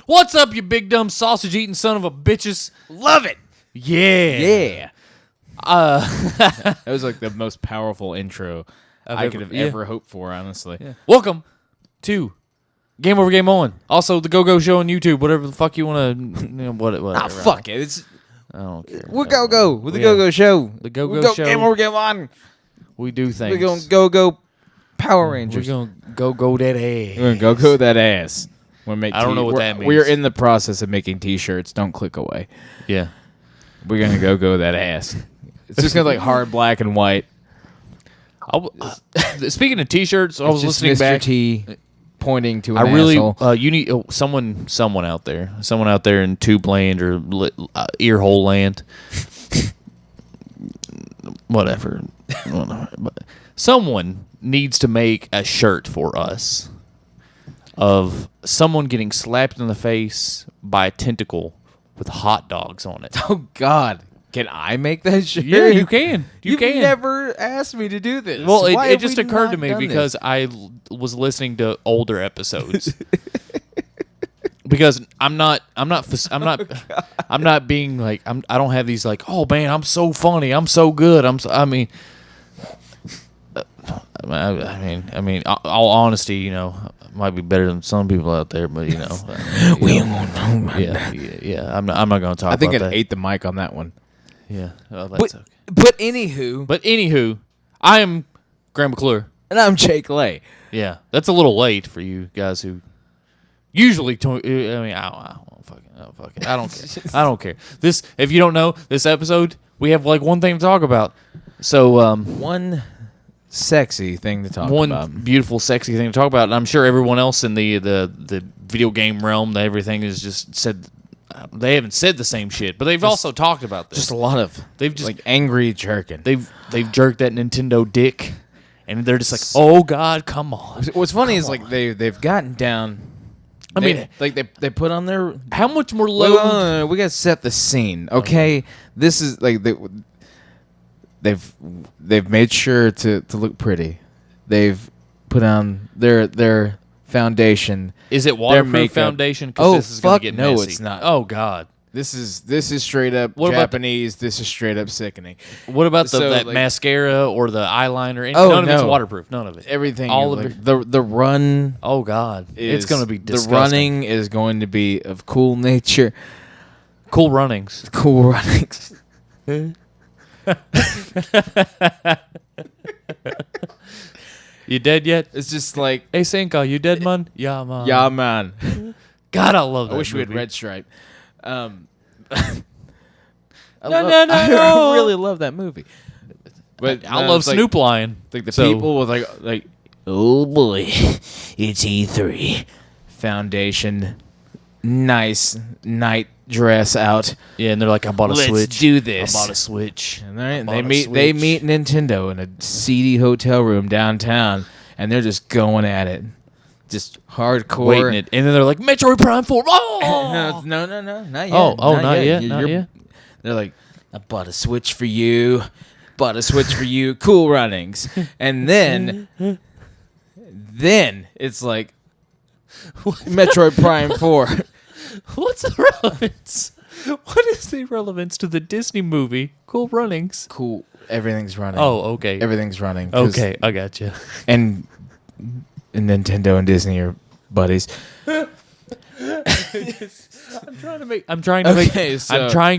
What's up, you big dumb sausage eating son of a bitches? Love it. Yeah. That was like the most powerful intro I could have ever hoped for, honestly. Yeah. Welcome to Game Over Game On. Also, the Go-Go Show on YouTube. Whatever the fuck you want to, whatever. Fuck it. I don't care. We're Go-Go with the Go-Go Show. The Go-Go Show. Game Over Game On. We do things. We're going to Go-Go Power Rangers. We're going to go that ass. We're going to Go-Go that ass. I don't know what that means. We're in the process of making T-shirts. Don't click away. Yeah. We're going to go that ass. It's just going to like hard black and white. Speaking of T-shirts, I was listening Mr. back. T pointing to an asshole. You need someone out there in tube land or ear hole land. Whatever. Someone needs to make a shirt for us of someone getting slapped in the face by a tentacle with hot dogs on it. Oh, God. Can I make that shirt? Yeah, you can. You've never asked me to do this. Well, it just occurred to me because I was listening to older episodes. Because I'm not being like I don't have these like, oh man, I'm so funny, I'm so good, I mean, all honesty, you know, might be better than some people out there, but you know, we won't know about that. Yeah. I'm not going to talk. I think about I ate the mic on that one. Yeah, that's okay. But anywho, I am Graham McClure, and I'm Jake Lay. Yeah, that's a little late for you guys who usually. I don't care. I don't care. This, if you don't know, this episode we have like one thing to talk about. So one sexy thing to talk about. One beautiful, sexy thing to talk about. And I'm sure everyone else in the video game realm, everything is just said. They haven't said the same shit, but they've also talked about this. Just a lot of like angry jerking. They've jerked that Nintendo dick, and they're just like, oh God, come on. What's funny is like they've gotten down. I mean, like they put on their how much more low? We gotta set the scene, okay? This is like they've made sure to look pretty. They've put on their foundation. Is it waterproof foundation? Oh, this is gonna get no, messy. it's not. Oh God, this is straight up Japanese. This is straight up sickening. What about that mascara or the eyeliner? None of it's waterproof. None of it. Everything. All of it. The run. Oh God, it's gonna be disgusting. The running is going to be of cool nature. Cool runnings. Cool runnings. You dead yet? It's just like, hey Senka, you dead, man? Yeah, man. Yeah, man. God, I love that. I wish movie. we had Red Stripe. I really love that movie. But I love Snoop Lion. Like the people with like, oh boy, it's E3 foundation, nice night dress out. Yeah, and they're like, I bought a Switch. Let's do this. I bought a Switch. And they meet Nintendo in a seedy hotel room downtown, and they're just going at it, just hardcore. Waiting it, and then they're like, Metroid Prime 4. Oh no, not yet. Not yet. They're like, I bought a Switch for you. Bought a Switch for you. Cool runnings. And then it's like Metroid Prime 4. What's the relevance? What is the relevance to the Disney movie Cool Runnings? Cool. Everything's running. Oh, okay. Everything's running. Okay, I got you. And Nintendo and Disney are buddies. I'm trying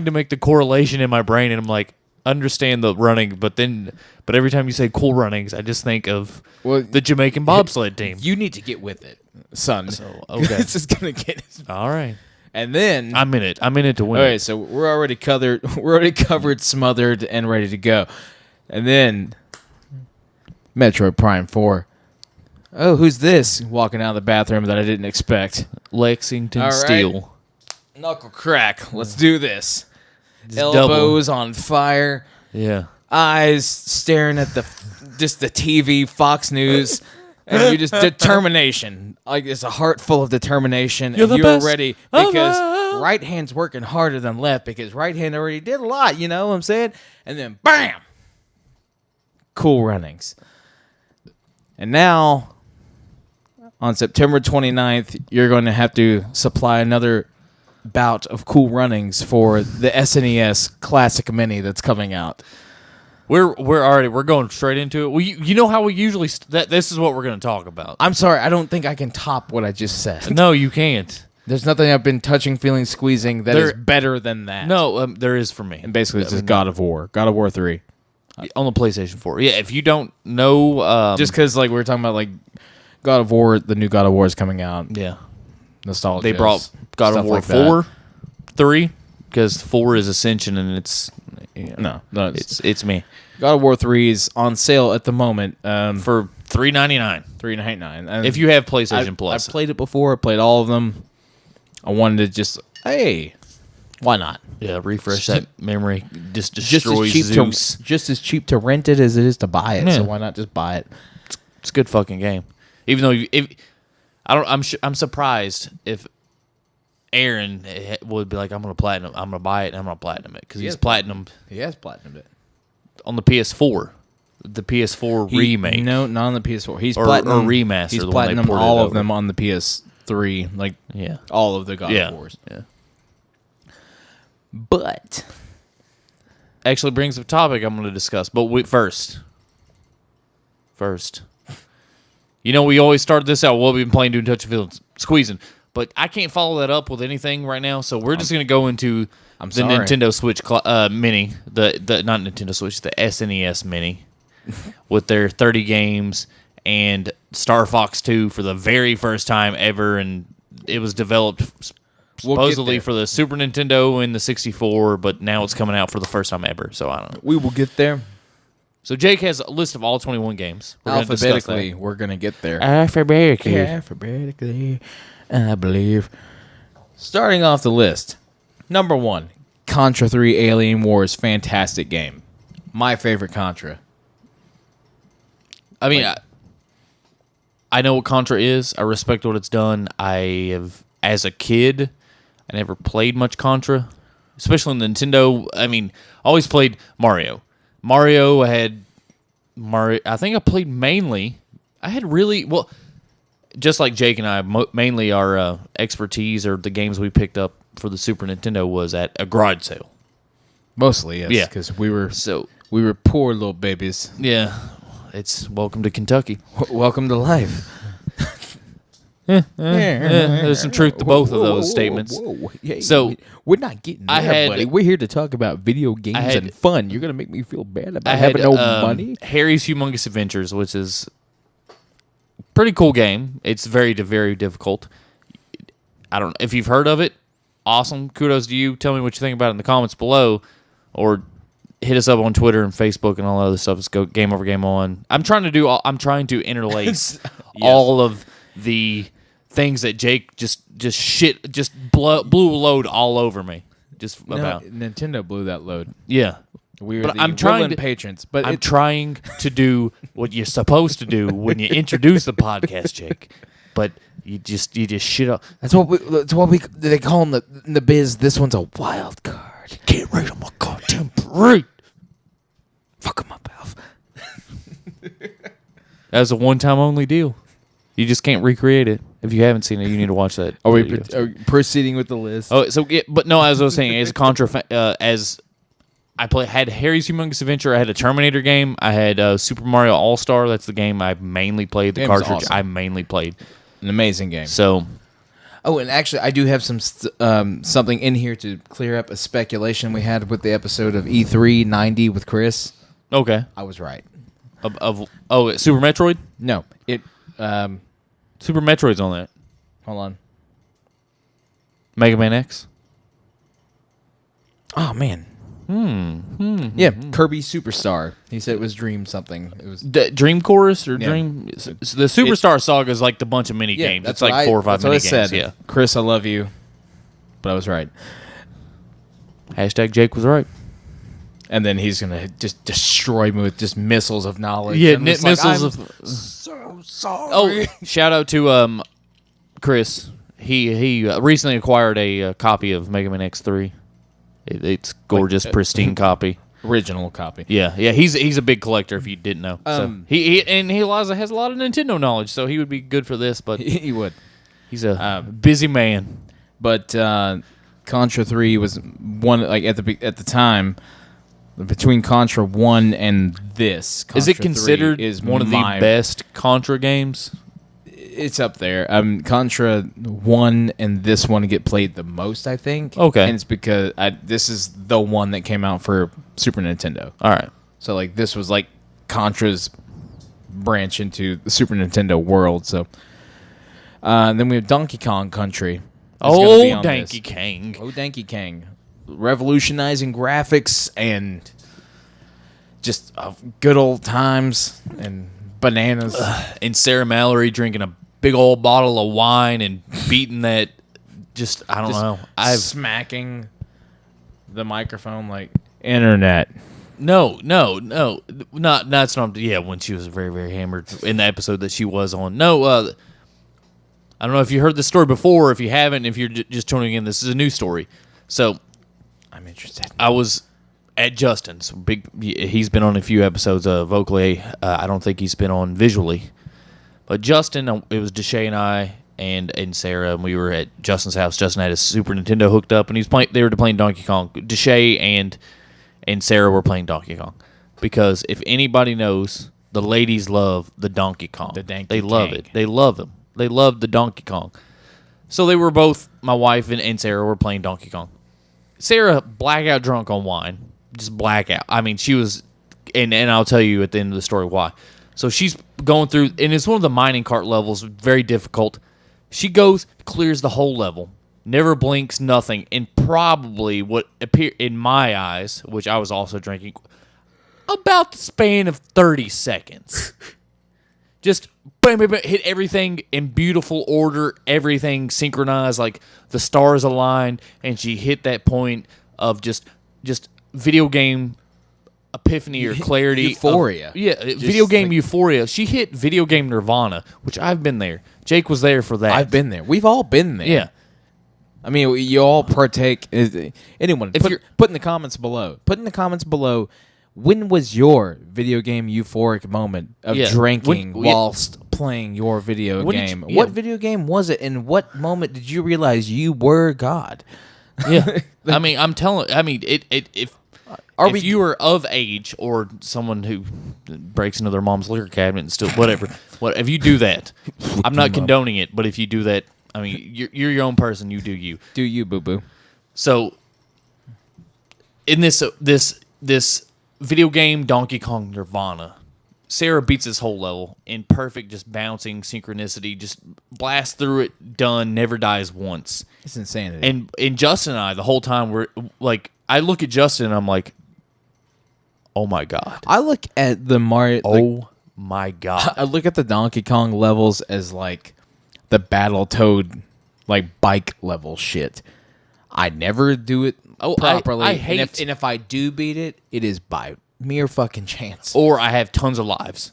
to make the correlation in my brain, and I'm like, understand the running, but every time you say Cool Runnings, I just think of the Jamaican bobsled team. You need to get with it, son. So, okay. This is gonna get all right. And then I'm in it to win. All right, so we're already covered, smothered, and ready to go. And then Metroid Prime 4. Oh, who's this walking out of the bathroom that I didn't expect? Lexington Steel. Knuckle crack. Let's do this. Elbows on fire. Yeah. Eyes staring at the TV, Fox News. And you just determination. Like it's a heart full of determination. You're ready because right hand's working harder than left because right hand already did a lot, you know what I'm saying? And then bam! Cool runnings. And now on September 29th, you're going to have to supply another bout of Cool Runnings for the SNES Classic Mini that's coming out. We're going straight into it. Well, you know how we usually this is what we're going to talk about. I'm sorry, I don't think I can top what I just said. No, you can't. There's nothing I've been touching, feeling, squeezing that is better than that. No, there is for me. And basically, it's just God of War 3 on the PlayStation 4. Yeah, if you don't know, just because like we were talking about like God of War, the new God of War is coming out. Yeah, nostalgia. They brought God of War like 4, 3, because 4 is Ascension, and it's no, it's me. God of War 3 is on sale at the moment for $3.99. $3.99. If you have PlayStation Plus, I've played it before. I played all of them. I wanted to just why not? Yeah, refresh that memory. Just destroy Zeus. Just as cheap to rent it as it is to buy it. Yeah. So why not just buy it? It's a good fucking game. Even though I'm surprised if Aaron would be like, I'm gonna buy it, and I'm gonna platinum it because he's platinumed. He has platinumed it on the PS4, the PS4 remake. No, not on the PS4. He's or remaster. He's platinumed all of them on the PS3. Like all of the God of Wars. Yeah. But actually brings up a topic I'm going to discuss. But first, you know, we always started this out. Well, we've been playing, doing touch and feeling, squeezing, but I can't follow that up with anything right now. So we're just going to go into the Nintendo Switch Mini, the not Nintendo Switch, the SNES Mini, with their 30 games and Star Fox 2 for the very first time ever, and it was developed supposedly for the Super Nintendo and the 64, but now it's coming out for the first time ever, so I don't know. We will get there. So Jake has a list of all 21 games. Alphabetically, we're going to get there. Alphabetically, I believe. Starting off the list, number 1, Contra 3 Alien Wars, fantastic game. My favorite Contra. I mean, I know what Contra is. I respect what it's done. As a kid, I never played much Contra, especially on the Nintendo. I mean, I always played Mario. I had Mario. I think I played mainly. I had really well, just like Jake and I. Mainly our expertise or the games we picked up for the Super Nintendo was at a garage sale. Mostly, yes. Yeah, because we were poor little babies. Yeah, it's welcome to Kentucky. Welcome to life. There's some truth to both of those statements. Yeah, so we're not getting there, buddy. We're here to talk about video games and fun. You're gonna make me feel bad about having no money. Harry's Humongous Adventures, which is a pretty cool game. It's very, very difficult. I don't know if you've heard of it. Awesome, kudos to you. Tell me what you think about it in the comments below, or hit us up on Twitter and Facebook and all that other stuff. Let's go Game Over, Game On. I'm trying to interlace all of the things that Jake just blew a load all over me. Nintendo blew that load. Yeah, I'm trying to patrons, but I'm trying to do what you're supposed to do when you introduce the podcast, Jake. But you just shit up. That's what they call in the biz. This one's a wild card. Get right on my goddamn parade. Fuck him up, Alf. That was a one-time only deal. You just can't recreate it. If you haven't seen it, you need to watch that. Are we proceeding with the list? Oh, so but no, as I was saying, as a Contra, as I had Harry's Humongous Adventure, I had a Terminator game, I had Super Mario All-Star. That's the game I mainly played. The cartridge awesome. I mainly played. An amazing game. So, and actually, I do have something in here to clear up a speculation we had with the episode of E3 90 with Chris. Okay, I was right. Super Metroid? No, Super Metroid's on that. Hold on. Mega Man X? Oh, man. Yeah, Kirby Superstar. He said it was Dream something. It was Dream Chorus or Dream? So the Superstar Saga is like the bunch of mini games. It's like 4 or 5 mini games. Yeah. Chris, I love you, but I was right. Hashtag Jake was right. And then he's gonna just destroy me with just missiles of knowledge. Yeah, missiles of. So sorry. Oh, shout out to Chris. He recently acquired a copy of Mega Man X3. It's gorgeous, pristine copy. original copy. Yeah. He's a big collector. If you didn't know, so he has a lot of Nintendo knowledge, so he would be good for this. But He would. he's a busy man. But Contra 3 was one like at the time between Contra 1 and this. Contra Is it considered is one of the best Contra games? It's up there. Contra 1 and this one get played the most, I think. Okay. And it's because this is the one that came out for Super Nintendo. All right. So like this was like Contra's branch into the Super Nintendo world. So then we have Donkey Kong Country. Oh, Donkey Kong. Oh, Donkey Kong. Revolutionizing graphics and just good old times and bananas. And Sarah Mallory drinking a big old bottle of wine and beating that. I don't know. Smacking the microphone like internet. No. That's not. Yeah, when she was very, very hammered in the episode that she was on. No, I don't know if you heard the story before. If you haven't, if you're just tuning in, this is a new story. So, I'm interested. I was at Justin's. He's been on a few episodes vocally. I don't think he's been on visually. But Justin, it was Deshae and I and Sarah, and we were at Justin's house. Justin had his Super Nintendo hooked up, and they were playing Donkey Kong. Deshae and Sarah were playing Donkey Kong. Because if anybody knows, the ladies love the Donkey Kong. They love it. They love him. They love the Donkey Kong. So they were both, my wife and Sarah were playing Donkey Kong. Sarah, blackout drunk on wine. Just blackout. I mean, she was, and I'll tell you at the end of the story why. So she's going through, and it's one of the mining cart levels, very difficult. She goes, clears the whole level, never blinks, nothing, and probably what appeared in my eyes, which I was also drinking, about the span of 30 seconds. Just bam, bam, bam, hit everything in beautiful order, everything synchronized, like the stars aligned, and she hit that point of just video game epiphany or clarity. Euphoria. Video game euphoria. She hit video game nirvana, which I've been there. Jake was there for that. I've been there. We've all been there. Yeah. I mean, you all partake. Anyone, put in the comments below. Put in the comments below. When was your video game euphoric moment of drinking whilst playing your video game? What video game was it? And what moment did you realize you were God? Yeah. I mean, I'm telling. I mean, if you are of age or someone who breaks into their mom's liquor cabinet and still whatever, if you do that, I'm not condoning it. But if you do that, I mean, you're your own person. You do you. Do you, boo boo? So, in this video game Donkey Kong Nirvana, Sarah beats this whole level in perfect, just bouncing synchronicity, just blast through it, done, never dies once. It's insanity. And Justin and I, the whole time, we're like, I look at Justin and I'm like, oh my God. I look at the Mario. Oh my God. I look at the Donkey Kong levels as like the Battletoad, like bike level shit. I never do it properly. I hate, and if I do beat it, it is by mere fucking chance. Or I have tons of lives.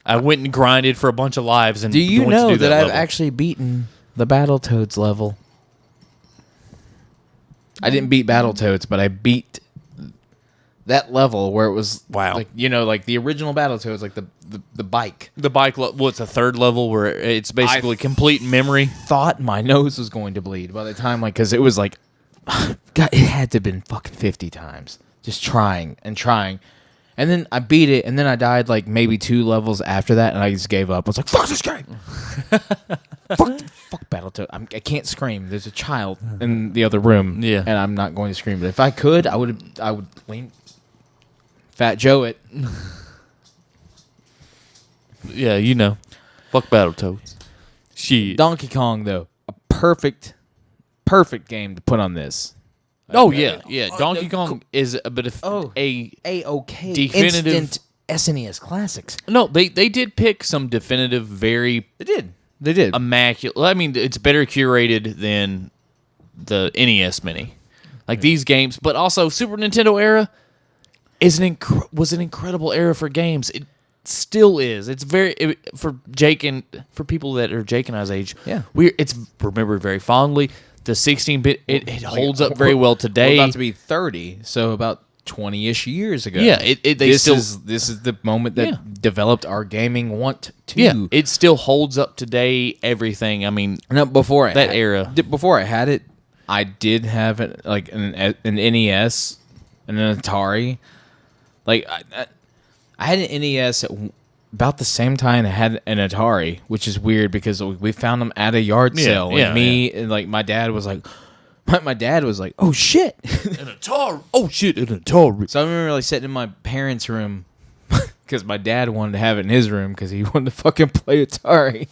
I went and grinded for a bunch of lives. And do you know that I've level. actually beaten the Battletoads level? I didn't beat Battletoads, but I beat that level where it was like, like the original Battletoads, like the bike. The bike, what's the third level where it's basically complete memory? Thought my nose was going to bleed by the time, like, because it was like, God, it had to have been fucking 50 times. Just trying and trying. And then I beat it, and then I died like maybe 2 levels after that, and I just gave up. I was like, fuck this game. fuck Battletoad. I can't scream. There's a child in the other room, and I'm not going to scream. But if I could, I would lean Fat Joe it. Yeah, you know. Fuck Battletoads. Shit. Donkey Kong, though, a perfect game to put on this. Oh yeah. Donkey Kong is a bit of a definitive instant SNES classics. No, they did pick some definitive, very they did immaculate. I mean, it's better curated than the NES Mini, like these games. But also, Super Nintendo era was an incredible era for games. It still is. It's for Jake and for people that are Jake and I's age. Yeah, it's remembered very fondly. The 16-bit, it holds up very well today. We're about to be 30, so about 20-ish years ago. Yeah, this is the moment that developed our gaming want to. Yeah, it still holds up today. Everything. I mean, now before I had it, I did have an NES and an Atari. Like I had an NES at about the same time I had an Atari, which is weird because we found them at a yard sale. And like my dad was like. My dad was like, "Oh shit, an Atari! Oh shit, an Atari!" So I remember like sitting in my parents' room because my dad wanted to have it in his room because he wanted to fucking play Atari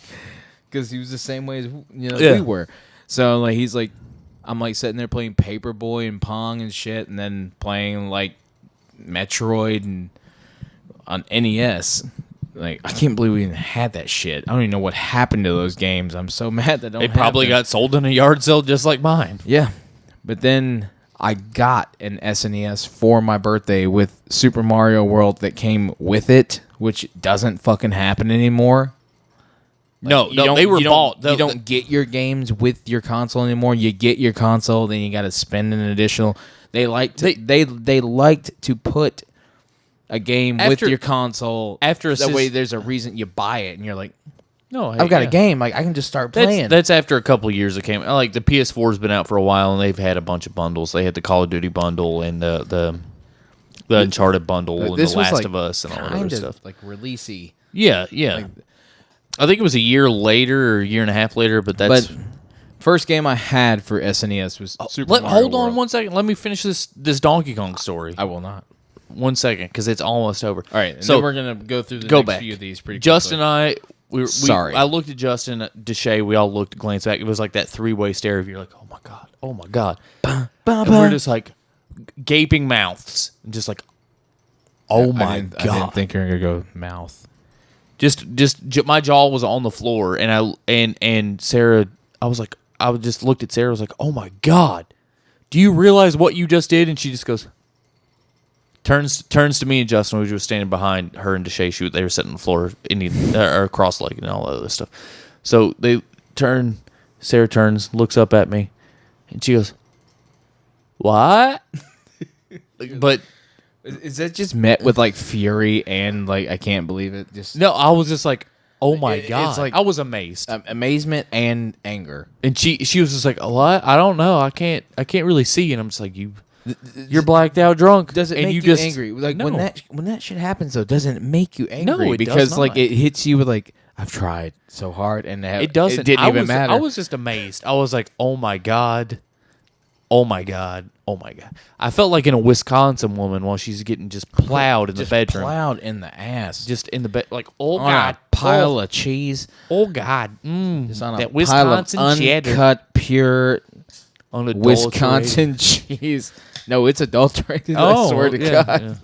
because he was the same way as we were. So like he's like, I'm like sitting there playing Paperboy and Pong and shit, and then playing like Metroid and on NES. Like, I can't believe we even had that shit. I don't even know what happened to those games. I'm so mad that I don't have probably got sold in a yard sale just like mine. Yeah. But then I got an SNES for my birthday with Super Mario World that came with it, which doesn't fucking happen anymore. Like, no, they were bought. You don't get your games with your console anymore. You get your console, then you got to spend an additional. They liked to put a game with your console that way there's a reason you buy it and you're like, no, I've got a game, like I can just start playing. That's after a couple of years it came. Like the PS4's been out for a while and they've had a bunch of bundles. They had the Call of Duty bundle and the Uncharted bundle and the Last of Us and all that other stuff. Like releasey. Yeah. Like, I think it was a year later or a year and a half later, but first game I had for SNES was Super Mario Hold on World. 1 second. Let me finish this Donkey Kong story. I will not. 1 second, because it's almost over. All right, so then we're gonna go through the next few of these pretty quickly. Justin and I, I looked at Justin, Deshay. We all looked, glanced back. It was like that three-way stare of you're like, oh my god, and we're just like gaping mouths, and just like, oh my god. I didn't think you were gonna go mouth. Just my jaw was on the floor, and Sarah, I just looked at Sarah. I was like, oh my god, do you realize what you just did? And she just goes. Turns to me and Justin, who was standing behind her and Deshay. They were sitting on the floor, or cross-legged and all that other stuff. So they turn. Sarah turns, looks up at me, and she goes, "What?" But is that just met with like fury and like I can't believe it? Just no, I was just like, "Oh my god!" It's like, I was amazed, amazement and anger. And she was just like, "What? I don't know. I can't really see." And I'm just like, You're blacked out drunk. Does it make you angry? Like no. when that shit happens though, doesn't it make you angry? No, it because does not. Like it hits you with like I've tried so hard and it doesn't. It didn't even matter. I was just amazed. I was like, oh my god, oh my god, oh my god. I felt like in a Wisconsin woman while she's getting just plowed in the bedroom, plowed in the ass, just in the bed. Like oh on god, a pile of cheese. Oh god, just on that a Wisconsin pile of cheddar. uncut pure Wisconsin cheese. No, it's adulterated. I swear to God. Yeah.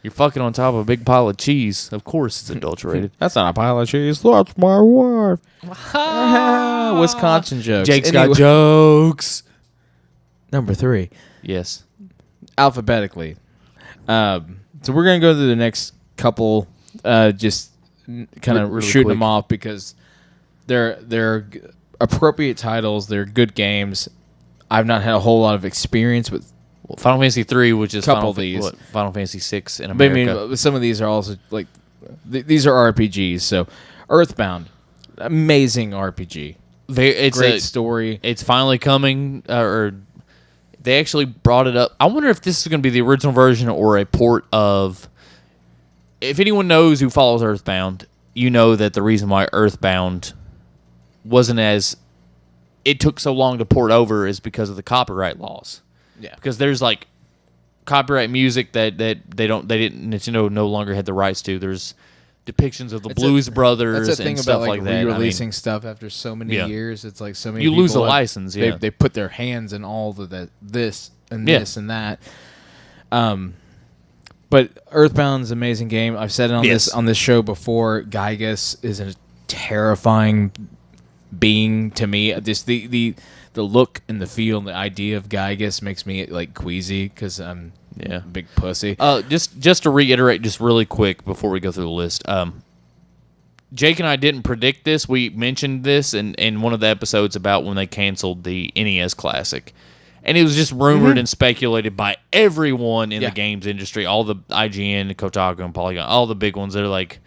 You're fucking on top of a big pile of cheese. Of course it's adulterated. That's not a pile of cheese. That's my wife. Wisconsin jokes. Jake's got jokes. Number 3. Yes. Alphabetically. So we're going to go through the next couple, just kind of really shooting quick. them off because they're appropriate titles. They're good games. I've not had a whole lot of experience with Final Fantasy 3, which is Final Fantasy 6 in but America. I mean, some of these are also like these are RPGs. So Earthbound, amazing RPG. It's great story. It's finally coming, or they actually brought it up. I wonder if this is going to be the original version or a port of. If anyone knows who follows Earthbound, you know that the reason why Earthbound wasn't as it took so long to port over is because of the copyright laws. Yeah, because there's like copyright music that Nintendo no longer had the rights to. There's depictions of the Blues Brothers that's the thing and about stuff like that. Re-releasing stuff after so many years, it's like so many. You people lose the license. Yeah, they put their hands in all of this and this and that. But Earthbound's an amazing game. I've said it on this show before. Gygas is a terrifying being to me. Just the look and the feel and the idea of Gygas makes me like queasy because I'm a big pussy. Just to reiterate, just really quick before we go through the list. Jake and I didn't predict this. We mentioned this in one of the episodes about when they canceled the NES Classic, And it was just rumored and speculated by everyone in the games industry, all the IGN, Kotaku, and Polygon, all the big ones that are like,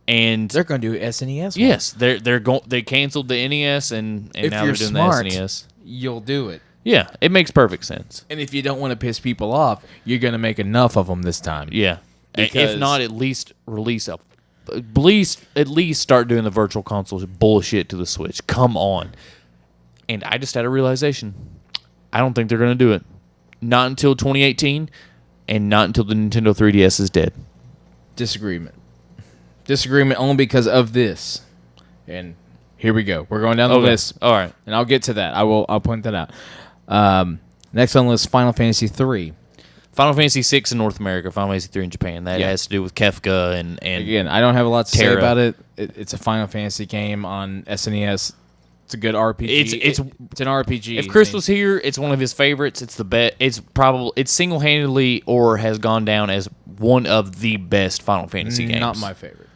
and they're going to do SNES. Yes, they canceled the NES and now they're doing the SNES. You'll do it. Yeah, it makes perfect sense. And if you don't want to piss people off, you're going to make enough of them this time. Yeah, if not, at least release a. At least start doing the virtual console bullshit to the Switch. Come on. And I just had a realization. I don't think they're going to do it. Not until 2018, and not until the Nintendo 3DS is dead. Disagreement only because of this. And here we go. We're going down the list. All right. And I'll get to that. I'll point that out. Next on the list, Final Fantasy 3. Final Fantasy 6 in North America, Final Fantasy 3 in Japan. That has to do with Kefka and again, I don't have a lot to say Terra. about it. It's a Final Fantasy game on SNES. It's a good RPG. It's an RPG. If Chris was here, it's one of his favorites. It's the best. It's single-handedly or has gone down as one of the best Final Fantasy games. Not my favorite.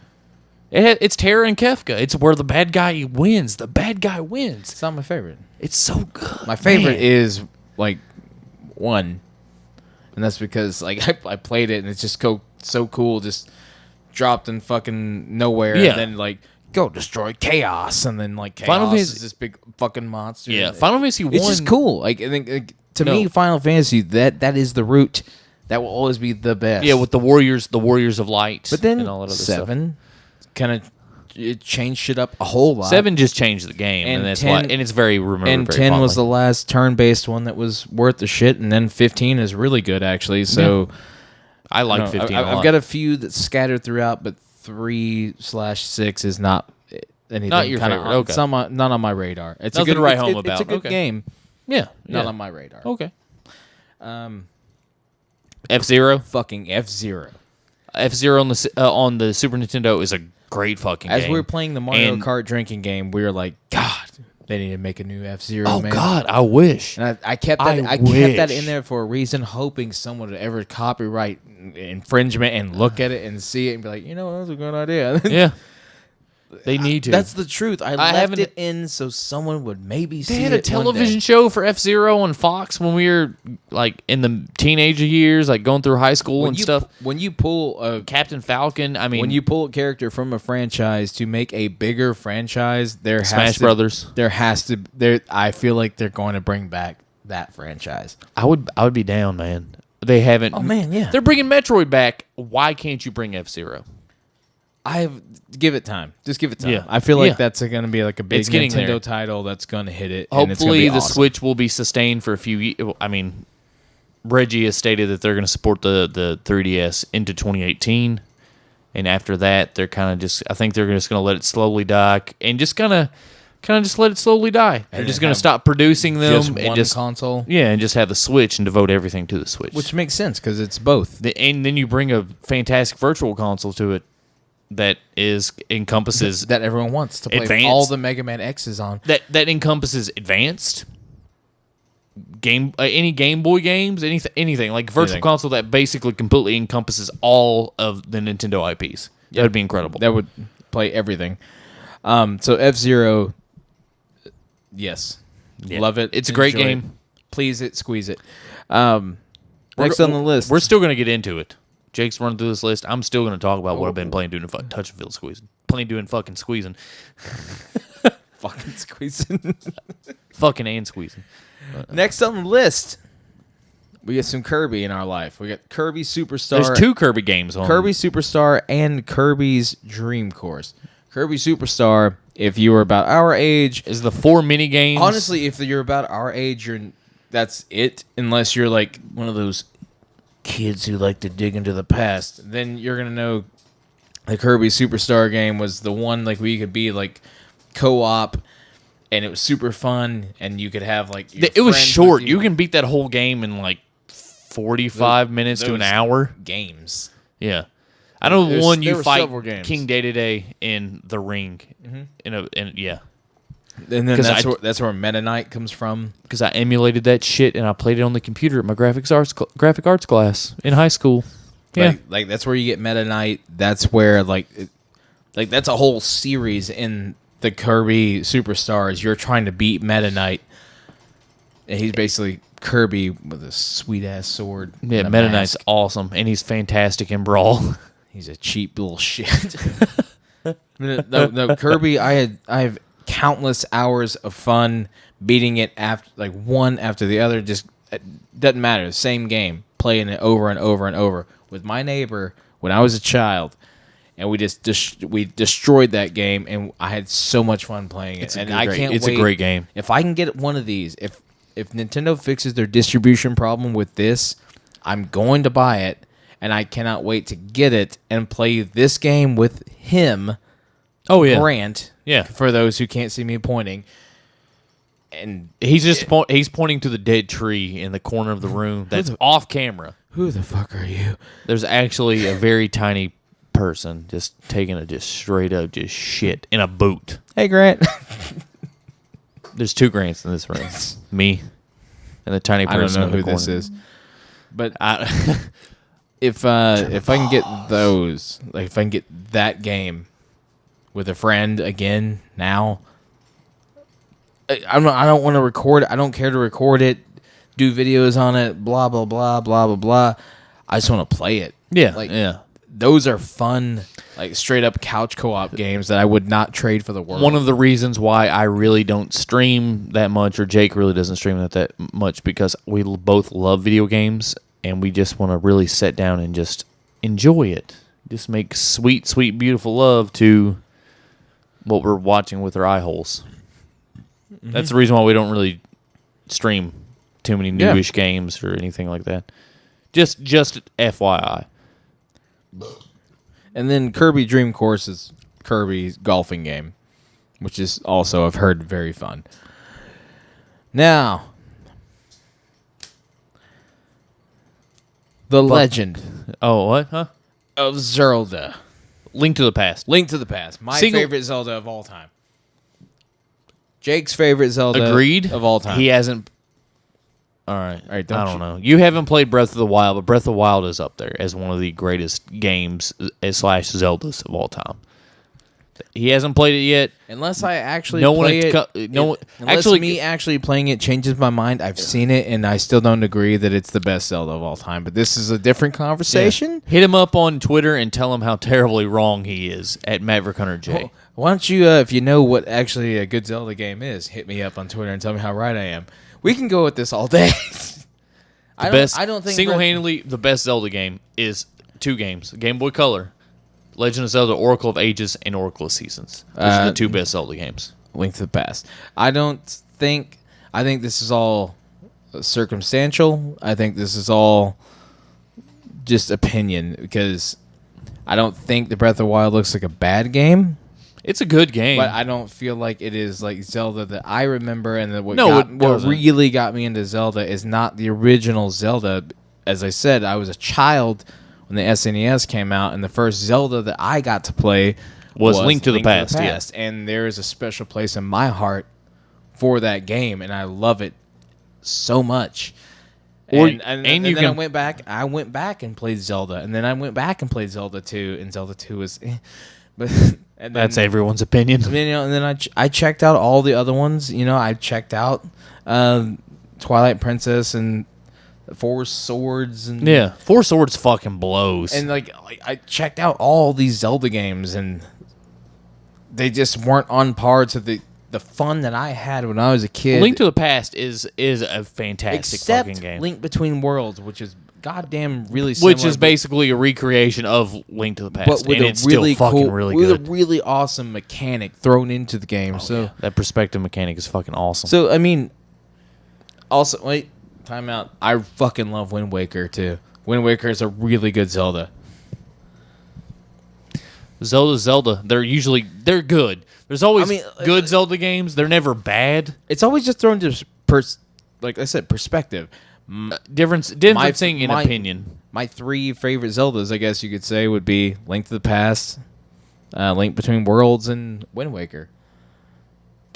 It's Terra and Kefka. It's where the bad guy wins. The bad guy wins. It's not my favorite. It's so good. My favorite is like 1, and that's because like I played it and it's just so cool. Just dropped in fucking nowhere, and then like go destroy chaos, and then like chaos Final Fantasy is this big fucking monster. Yeah, Final Fantasy 1. It's just cool. Like I think to me, Final Fantasy that is the root. That will always be the best. Yeah, with the Warriors of Light, but then and all that other 7 kind of it changed shit up a whole lot. 7 just changed the game, and that's 10, why, and it's very remembered. And 10 was the last turn-based one that was worth the shit, and then 15 is really good actually. So I like 15. I've got a few that's scattered throughout, but 3/6 is not anything. Not your favorite. Okay, it's not on my radar. It's nothing a good to write home about. It's a good game. Yeah, not on my radar. Okay. F-Zero. Fucking F-Zero. F-Zero on the Super Nintendo is a great fucking game. As we were playing the Mario Kart drinking game, we were like, God, they need to make a new F-Zero, oh, man. God, I wish. And I kept that in there for a reason, hoping someone would ever copyright infringement and look at it and see it and be like, you know, that was a good idea. Yeah. They need to. That's the truth. I left it in so someone would maybe see it. They had a television show for F-Zero on Fox when we were like in the teenager years, like going through high school and stuff. When you pull a Captain Falcon, I mean, when you pull a character from a franchise to make a bigger franchise, Smash Brothers. I feel like they're going to bring back that franchise. I would be down, man. They haven't. Oh man, yeah. They're bringing Metroid back. Why can't you bring F-Zero? Give it time. Just give it time. Yeah. I feel like that's going to be like a big Nintendo there. title that's going to hit it. Hopefully, and the awesome. Switch will be sustained for a few years. I mean, Reggie has stated that they're going to support the 3DS into 2018, and after that, they're kind of just. I think they're just going to let it slowly die, and just kind of just let it slowly die. They're just going to stop producing them just and one just console. Yeah, and just have the Switch and devote everything to the Switch, Which makes sense because it's both. And then you bring a fantastic virtual console to it. That encompasses that everyone wants to play advanced, all the Mega Man X's on. That encompasses advanced game, any Game Boy games, anything like virtual console that basically completely encompasses all of the Nintendo IPs. That would be incredible. That would play everything. So F-Zero, yes, love it. It's a great game. Please squeeze it. Next on the list, we're still going to get into it. Jake's running through this list. I'm still going to talk about what I've been playing doing touch and feel squeezing. Playing doing fucking squeezing. Fucking squeezing. Fucking and squeezing. Next on the list, we get some Kirby in our life. We got Kirby Superstar. There's 2 Kirby games on. Kirby Superstar and Kirby's Dream Course. Kirby Superstar, if you were about our age, is the 4 mini games. Honestly, if you're about our age, that's it. Unless you're like one of those kids who like to dig into the past, then you're gonna know the Kirby Superstar game was the one like where you could be like co-op, and it was super fun, and you could have like it was short. You can beat that whole game in like 45 minutes to an hour. Games, yeah. I know the one you fight King Day in the ring, yeah. And then that's where Meta Knight comes from. Because I emulated that shit and I played it on the computer at my graphic arts class in high school. Yeah, like that's where you get Meta Knight. That's where like that's a whole series in the Kirby Superstars. You're trying to beat Meta Knight, And he's basically Kirby with a sweet ass sword. Yeah, and a Meta Knight's mask. awesome, and he's fantastic in Brawl. He's a cheap little shit. No, Kirby. I have countless hours of fun beating it after one after the other. Just it doesn't matter. Same game, playing it over and over and over with my neighbor when I was a child, and we we destroyed that game, and I had so much fun playing it. It's a great game. If I can get one of these, if Nintendo fixes their distribution problem with this, I'm going to buy it. And I cannot wait to get it and play this game with him. Oh yeah, Grant. Yeah. For those who can't see me pointing, and he's just he's pointing to the dead tree in the corner of the room. That's off camera. Who the fuck are you? There's actually a very tiny person just taking a just straight up just shit in a boot. Hey Grant. There's 2 Grants in this room. Me and the tiny person. I don't know who this is, but if I can get those, if I can get that game with a friend again now, I don't want to record it. I don't care to record it, do videos on it, blah blah blah blah blah blah. I just want to play it. Yeah, Those are fun, straight up couch co-op games that I would not trade for the world. One of the reasons why I really don't stream that much, or Jake really doesn't stream that much, because we both love video games. And we just want to really sit down and just enjoy it. Just make sweet, sweet, beautiful love to what we're watching with our eye holes. Mm-hmm. That's the reason why we don't really stream too many newish games or anything like that. Just FYI. And then Kirby Dream Course is Kirby's golfing game, which is also, I've heard, very fun. Now, the legend. Oh, what? Huh? Of Zelda. Link to the Past. Link to the Past. My favorite Zelda of all time. Jake's favorite Zelda Agreed. of all time. He hasn't. All right. I don't you? know. You haven't played Breath of the Wild, but Breath of the Wild is up there as one of the greatest games / Zeldas of all time. He hasn't played it yet. Unless I actually play it. Me actually playing it changes my mind. I've seen it, and I still don't agree that it's the best Zelda of all time. But this is a different conversation. Yeah. Hit him up on Twitter and tell him how terribly wrong he is at Maverick Hunter J. Well, why don't you, if you know what actually a good Zelda game is, hit me up on Twitter and tell me how right I am. We can go with this all day. I don't think single-handedly the best Zelda game is 2 games: Game Boy Color, Legend of Zelda: Oracle of Ages, and Oracle of Seasons. Those are the 2 best Zelda games. Link to the Past. I think this is all circumstantial. I think this is all just opinion, because I don't think the Breath of the Wild looks like a bad game. It's a good game, but I don't feel like it is like Zelda that I remember. And what really got me into Zelda is not the original Zelda. As I said, I was a child when the SNES came out, and the first Zelda that I got to play was Link to the Past. Yes, and there is a special place in my heart for that game, and I love it so much. And then I went back and played Zelda, and then I went back and played Zelda 2, and Zelda 2 was, but that's everyone's opinion. And then I checked out all the other ones. I checked out Twilight Princess and Four Swords, and Four Swords fucking blows. And I checked out all these Zelda games, and they just weren't on par to the fun that I had when I was a kid. Link to the Past is a fantastic fucking game. Link Between Worlds, which is goddamn really similar, which is basically a recreation of Link to the Past, but with it's really still fucking really good. With a really awesome mechanic thrown into the game. That perspective mechanic is fucking awesome. So I mean, also wait, time out. I fucking love Wind Waker too. Wind Waker is a really good Zelda. Zelda. They're good. There's always good Zelda games. They're never bad. It's always just thrown to like I said, perspective. Differencing in opinion. My 3 favorite Zeldas, I guess you could say, would be Link to the Past, Link Between Worlds, and Wind Waker.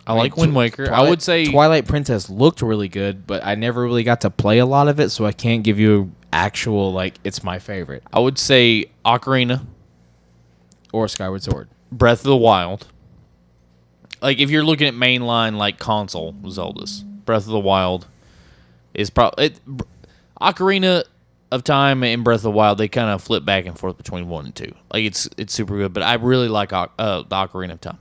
I like Wind Waker. I would say Twilight Princess looked really good, but I never really got to play a lot of it, so I can't give you actual it's my favorite. I would say Ocarina or Skyward Sword, Breath of the Wild. If you're looking at mainline console Zeldas, Breath of the Wild, is probably Ocarina of Time and Breath of the Wild. They kind of flip back and forth between 1 and 2. Like it's super good, but I really like the Ocarina of Time,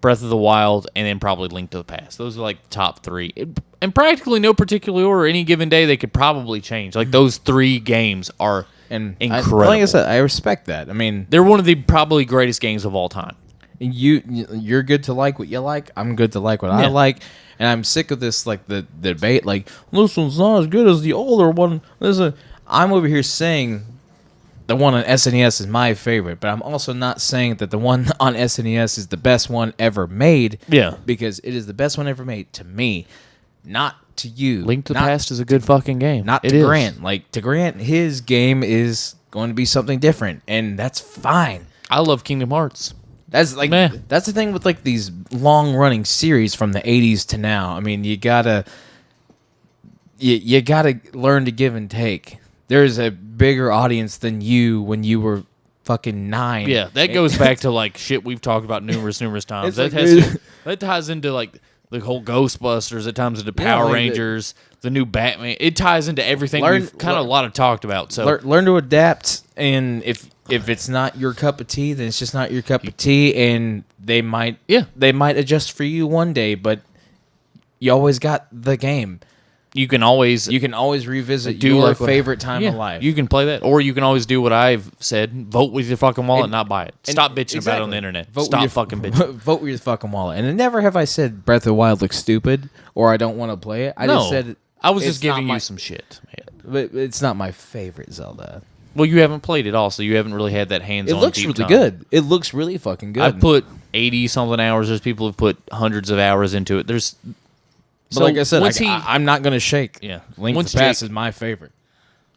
Breath of the Wild, and then probably Link to the Past. Those are like the top 3. And practically no particular order. Any given day, they could probably change. Like those 3 games are incredible. Like I said, I respect that. I mean, they're one of the probably greatest games of all time. You're good to like what you like. I'm good to like what I like. And I'm sick of this, like, the debate, like, this one's not as good as the older one. I'm over here saying the one on SNES is my favorite, but I'm also not saying that the one on SNES is the best one ever made. Yeah. Because it is the best one ever made to me, not to you. Link to the Past is a good fucking game. Not to Grant. Like, to Grant, his game is going to be something different, and that's fine. I love Kingdom Hearts. That's like that's the thing with like these long running series from the 80s to now. I mean, you gotta learn to give and take. There's a bigger audience than you when you were fucking 9. Yeah, that goes back to like shit we've talked about numerous times. That ties into like the whole Ghostbusters. It ties into Power Rangers, the new Batman. It ties into everything we've kind of a lot of talked about. So learn to adapt, and if it's not your cup of tea, then it's just not your cup of tea, and they might adjust for you one day, but you always got the game. You can always revisit your favorite time of life. You can play that, or you can always do what I've said: vote with your fucking wallet, and not buy it. Stop bitching about it on the internet. Stop fucking bitching. Vote with your fucking wallet. And never have I said Breath of the Wild looks stupid or I don't want to play it. I just said I was just giving you some shit, man. But it's not my favorite Zelda. Well, you haven't played it all, so you haven't really had that hands-on. It looks really good. It looks really fucking good. I've put 80-something hours. There's people who've put hundreds of hours into it. But like I said, I'm not going to shake. Yeah. Link to the Past is my favorite.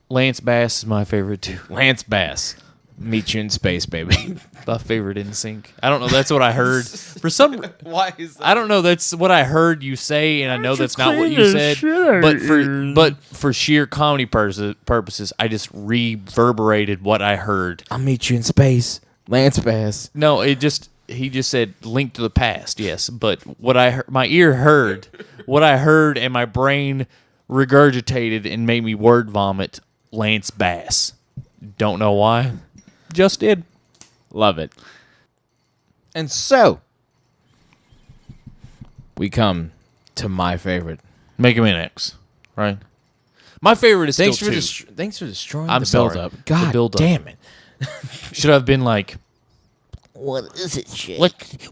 Lance Bass is my favorite, too. Lance Bass. Meet you in space, baby. My favorite in sync. I don't know. That's what I heard. For some, why is that? I don't know. That's what I heard you say, and I know that's not what you said. But for sheer comedy purposes, I just reverberated what I heard. I'll meet you in space, Lance Bass. No, he just said Link to the Past. Yes, but what I heard, my ear heard, what I heard, and my brain regurgitated and made me word vomit. Lance Bass. Don't know why. Just did. Love it. And so, we come to my favorite. Mega Man X, right? My favorite is thanks still for 2. Thanks for destroying I'm the sorry. build-up. God damn it. Should have been like, what is it, Jake?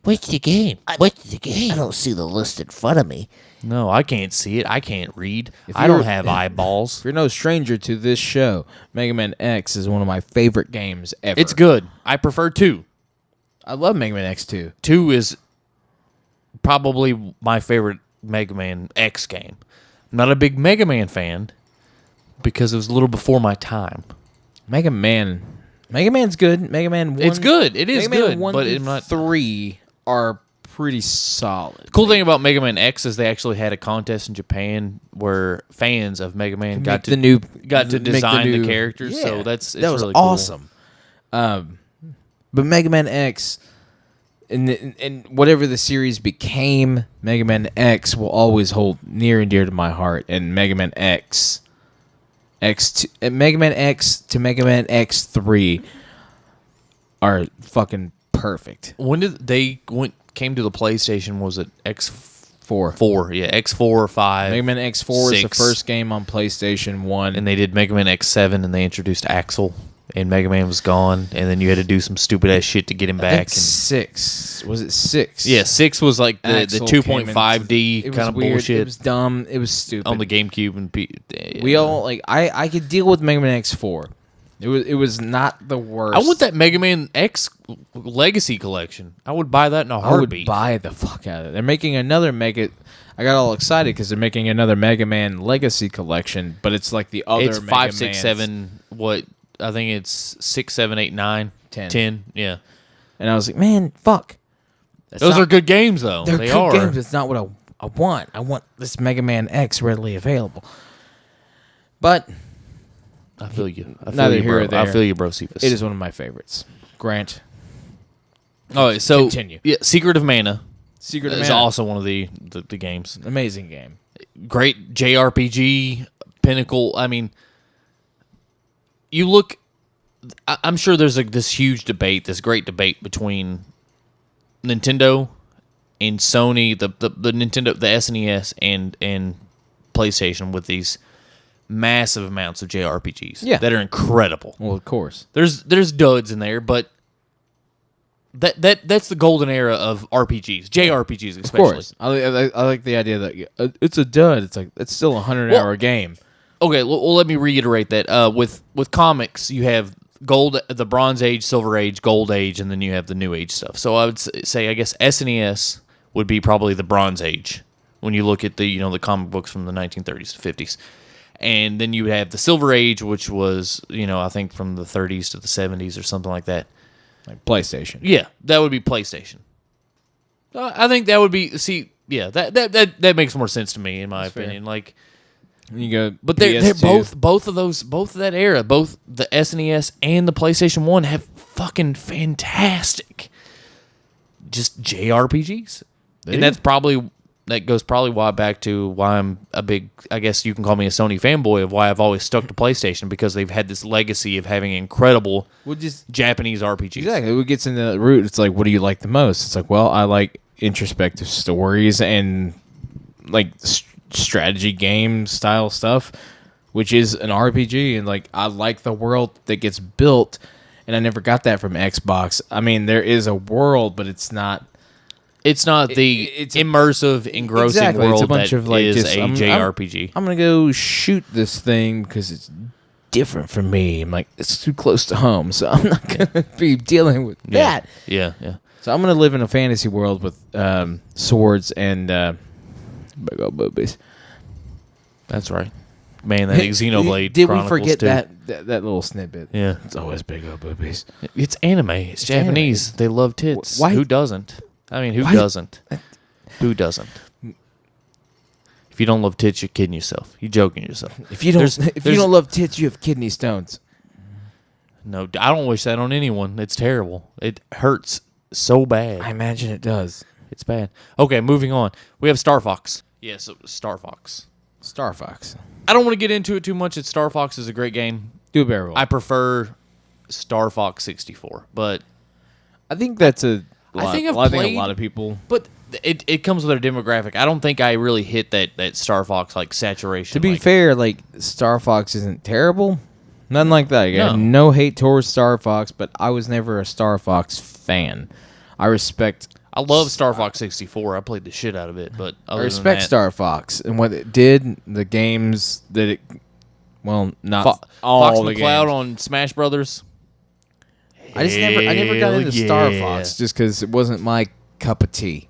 What's the game? What's the I game? don't see the list in front of me. no, I can't see it. I can't read. I don't have eyeballs. If you're no stranger to this show, Mega Man X is one of my favorite games ever. It's good. I prefer 2. I love Mega Man X 2. 2 is probably my favorite Mega Man X game. I'm not a big Mega Man fan because it was a little before my time. Mega Man's good. Mega Man 1. It's good. It is Mega Man good. 1 but through it's not 3 are pretty solid. Cool thing about Mega Man X is they actually had a contest in Japan where fans of Mega Man got to design the characters. Yeah, so that was really awesome. Cool. But Mega Man X and whatever the series became, Mega Man X will always hold near and dear to my heart. And Mega Man Mega Man X to Mega Man X3 are fucking perfect. When did they came to the PlayStation? Was it X4? 4, yeah, X4 or 5. Mega Man X4 is the 6. first game on PlayStation 1. And they did Mega Man X7, and they introduced Axel, and Mega Man was gone, and then you had to do some stupid ass shit to get him back. 6. Was it 6? Yeah, 6 was like the 2.5D kind of weird. bullshit. It was dumb. It was stupid. On the GameCube and we all like. I could deal with Mega Man X4. It was not the worst. I want that Mega Man X Legacy Collection. I would buy that in a heartbeat. I would buy the fuck out of it. They're making another Mega. I got all excited because they're making another Mega Man Legacy Collection, but it's like the other. It's Mega 5, 6, Mans. 7. What I think it's 6, 7, 8, 9, 10. Yeah, and I was like, man, fuck. Those are good games, though. They're They good are. games. It's not what I want. I want this Mega Man X readily available. But I feel you. I feel neither you, here bro. or there. I feel you, bro. Cephas. It is one of my favorites. Grant. All right, so Continue. Yeah, Secret of Mana Secret of is Mana. also one of the games. Amazing game. great JRPG pinnacle. I mean, you look. I'm sure there's this huge debate, this great debate between Nintendo and Sony, the Nintendo, the SNES and PlayStation with these massive amounts of JRPGs that are incredible. Well, of course. There's duds in there, but that's the golden era of RPGs, JRPGs especially. Of course. I like the idea that it's a dud. It's like it's still a 100-hour game. Okay, well, let me reiterate that. With comics, you have the Bronze Age, Silver Age, Gold Age, and then you have the New Age stuff. So I would say, I guess SNES would be probably the Bronze Age when you look at the comic books from the 1930s to 50s. And then you have the Silver Age, which was, I think from the 30s to the 70s or something like that. Like PlayStation. Yeah, that would be PlayStation. I think that would be, that makes more sense to me, in my opinion. Fair. Like, you go, but they're both of that era, both the SNES and the PlayStation 1 have fucking fantastic just JRPGs. And that goes probably back to why I'm a big, I guess you can call me a Sony fanboy, of why I've always stuck to PlayStation, because they've had this legacy of having incredible Japanese RPGs. Exactly. It gets into the root. It's like, what do you like the most? It's like, well, I like introspective stories and like strategy game style stuff, which is an RPG, and like I like the world that gets built, and I never got that from Xbox. I mean, there is a world, but it's not the immersive, engrossing world. It's a bunch of like is a JRPG. I'm gonna go shoot this thing because it's different from me. I'm like, it's too close to home, so I'm not gonna be dealing with that. Yeah. So I'm gonna live in a fantasy world with swords and big old boobies. That's right, man. That Xenoblade. Did Chronicles we forget too. that little snippet? Yeah, it's always big old boobies. It's anime. It's Japanese. Anime. They love tits. Why? Who doesn't? I mean, who doesn't? Who doesn't? If you don't love tits, you're kidding yourself. You're joking yourself. If you don't love tits, you have kidney stones. No, I don't wish that on anyone. It's terrible. It hurts so bad. I imagine it does. It's bad. Okay, moving on. We have Star Fox. Yes, Star Fox. Star Fox. I don't want to get into it too much. Star Fox is a great game. Do very well. I prefer Star Fox 64, but I think that's a lot. I think a lot of people. But it comes with a demographic. I don't think I really hit that Star Fox like saturation. To be fair, like Star Fox isn't terrible. Nothing like that. I got no hate towards Star Fox, but I was never a Star Fox fan. I love Star Fox 64. I played the shit out of it, but I respect Star Fox and what it did, the games that it, not all Fox the McCloud games. On Smash Brothers. I never got into Star Fox just because it wasn't my cup of tea.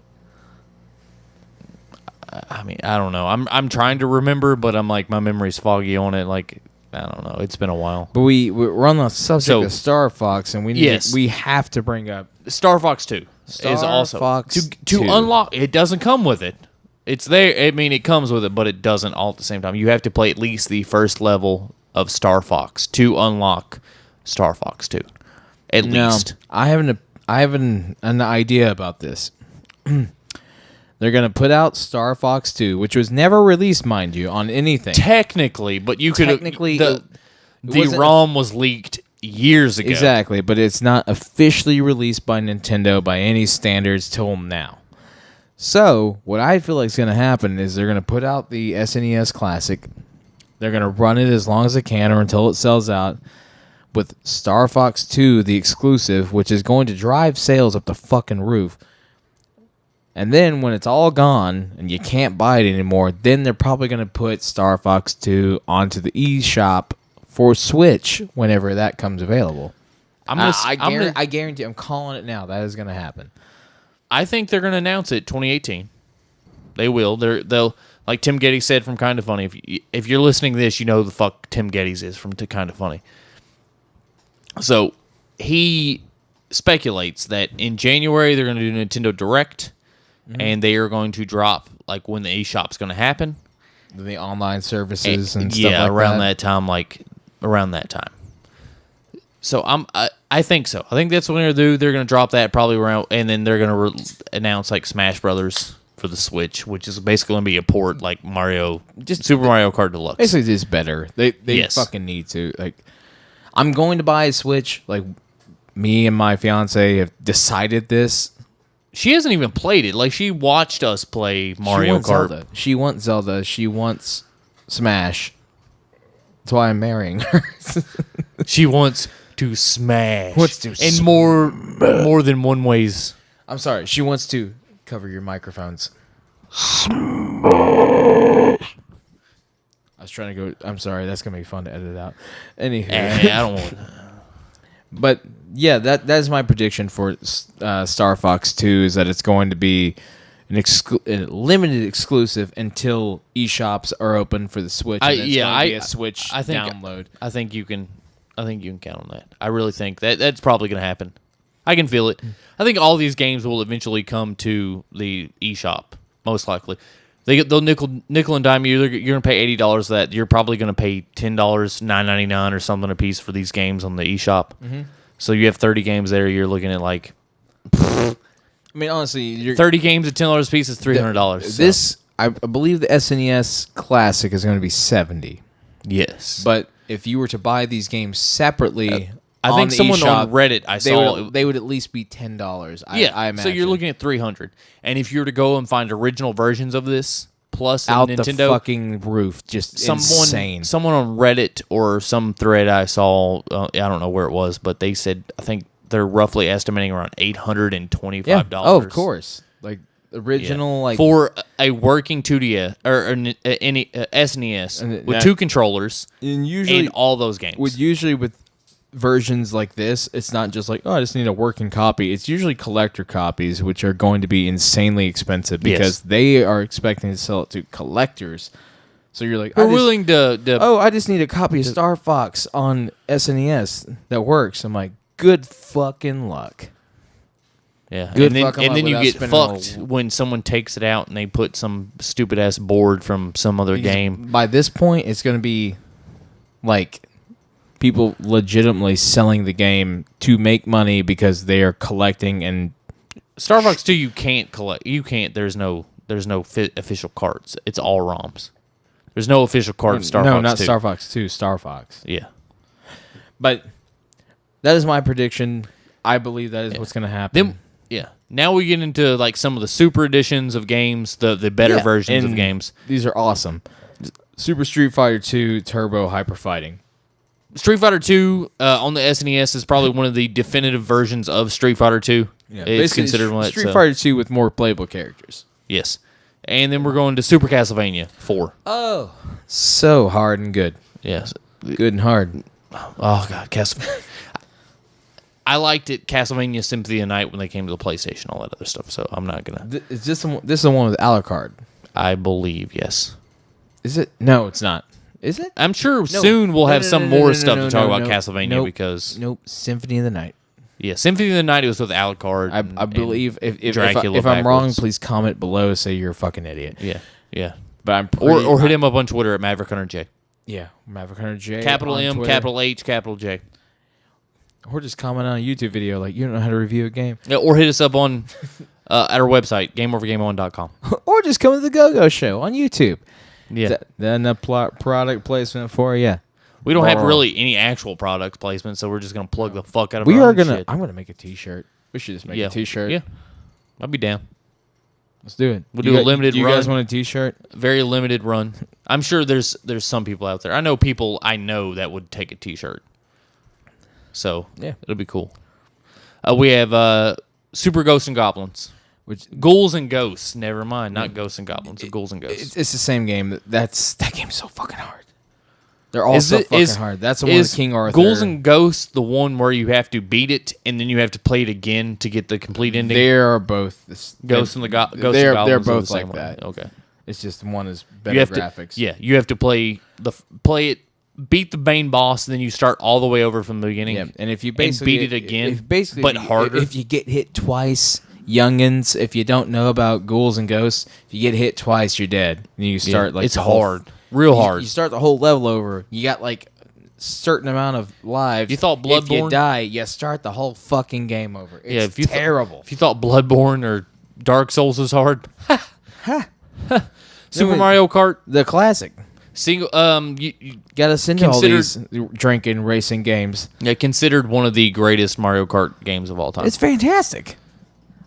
I mean, I don't know. I'm trying to remember, but I'm like, my memory's foggy on it. Like, I don't know. It's been a while. But we're on the subject of Star Fox, and we have to bring up Star Fox 2 is also Fox to unlock. It doesn't come with it. It's there. I mean, it comes with it, but it doesn't all at the same time. You have to play at least the first level of Star Fox to unlock Star Fox 2. At least. I have an idea about this. They're going to put out Star Fox 2, which was never released, mind you, on anything. Technically, but you could the ROM was leaked years ago. Exactly, but it's not officially released by Nintendo by any standards till now. So, what I feel like is going to happen is they're going to put out the SNES Classic. They're going to run it as long as they can or until it sells out with Star Fox 2, the exclusive, which is going to drive sales up the fucking roof. And then when it's all gone and you can't buy it anymore, then they're probably going to put Star Fox 2 onto the eShop for Switch whenever that comes available. I guarantee, I'm calling it now. That is going to happen. I think they're going to announce it 2018. They will. They'll like Tim Geddes said from Kind of Funny. If you're listening to this, you know who the fuck Tim Geddes is from Kind of Funny. So he speculates that in January they're going to do Nintendo Direct, and they are going to drop like when the eShop's going to happen, the online services and stuff like that. Around that time. So I think so. I think that's what they're going to do. They're going to drop that probably around, and then they're going to announce like Smash Brothers for the Switch, which is basically going to be a port like Super Mario Kart Deluxe. Basically, just better. They Yes. fucking need to. Like, I'm going to buy a Switch. Like, me and my fiance have decided this. She hasn't even played it. Like, she watched us play Mario Kart. Zelda. She wants Zelda. She wants Smash. That's why I'm marrying her. She wants to smash. In more than one ways. I'm sorry. She wants to cover your microphones. I was trying to go. I'm sorry. That's gonna be fun to edit out. Anywho, I don't want. but yeah, that is my prediction for Star Fox 2 is that it's going to be a limited exclusive until eShops are open for the Switch. And it's going to be a Switch download. I think you can count on that. I really think that's probably going to happen. I can feel it. I think all these games will eventually come to the eShop, most likely. They'll nickel and dime you. You're going to pay $80 for that. You're probably going to pay $10, $9.99 or something a piece for these games on the eShop. Mm-hmm. So you have 30 games there. You're looking at like... I mean, honestly... 30 games at $10 a piece is $300. I believe the SNES Classic is going to be $70. Yes. But if you were to buy these games separately... I think someone on Reddit they would at least be $10. I imagine. So you're looking at $300, and if you were to go and find original versions of this plus out Nintendo, the fucking roof, just insane. Someone on Reddit or some thread I saw, I don't know where it was, but they said I think they're roughly estimating around $825. Yeah. Oh, of course, like original, like for a working 2DS or any SNES with two controllers and all those games. With versions like this, it's not just like, I just need a working copy. It's usually collector copies, which are going to be insanely expensive because they are expecting to sell it to collectors. So you're like, we're willing to I just need a copy of Star Fox on SNES that works. I'm like, good fucking luck. Yeah, and then you get fucked when someone takes it out and they put some stupid ass board from some other game. By this point, it's going to be like people legitimately selling the game to make money because they are collecting. And Star Fox 2, you can't collect. You can't. There's no official cards. It's all ROMs. There's no official card of Star Fox 2. No, not Star Fox 2. Star Fox. Yeah. But that is my prediction. I believe that is what's going to happen. Then, now we get into like some of the super editions of games, the better versions of games. These are awesome. Super Street Fighter 2 Turbo Hyper Fighting. Street Fighter 2 on the SNES is probably one of the definitive versions of Street Fighter 2. Yeah, it's considered one. Street Fighter 2 with more playable characters. Yes. And then we're going to Super Castlevania 4. Oh. So hard and good. Yes. Good and hard. Oh, God. Castlevania. I liked it, Castlevania Symphony of the Night, when they came to the PlayStation, all that other stuff, so I'm not going to... Is this the one with Alucard? I believe, yes. Is it? No, it's not. Is it? I'm sure soon we'll have some more stuff to talk about Castlevania because... Nope, Symphony of the Night. Yeah, Symphony of the Night was with Alucard. I believe if I'm wrong, please comment below. Say you're a fucking idiot. Yeah. But I'm or hit him up on Twitter at Maverick Hunter J. Yeah, Maverick Hunter J. Capital M, Twitter. capital H, capital J. Or just comment on a YouTube video like you don't know how to review a game. Yeah, or hit us up on at our website, gameovergameon.com. Or just come to the Go-Go Show on YouTube. Yeah. Then the product placement for you. We don't have really any actual product placement, so we're just going to plug the fuck out of shit. I'm going to make a t-shirt. We should just make a t-shirt. Yeah. I'll be down. Let's do it. We'll do a limited run. Do you guys want a t-shirt? Very limited run. I'm sure there's some people out there. I know people that would take a t-shirt. So, it'll be cool. We have Super Ghosts and Goblins. Ghouls and Ghosts. Never mind. Not Ghosts and Goblins. Ghouls and Ghosts. It's the same game. That game's so fucking hard. They're all so fucking hard. That's the one with King Arthur. Ghouls and Ghosts the one where you have to beat it and then you have to play it again to get the complete ending? They are both. Ghosts and Goblins. They're both like that. Okay. It's just one is better graphics. You have to play it, beat the main boss, and then you start all the way over from the beginning. Yeah, and if you basically beat it again, but harder. If you get hit twice, youngins, if you don't know about Ghouls and Ghosts, if you get hit twice, you're dead. And you start it's hard. Real hard. You start the whole level over. You got like a certain amount of lives. You thought Bloodborne? If you die, you start the whole fucking game over. It's if you terrible. If you thought Bloodborne or Dark Souls was hard, Super Mario Kart The classic. single. You Got us into all these drinking racing games. yeah, considered one of the greatest Mario Kart games of all time. It's fantastic.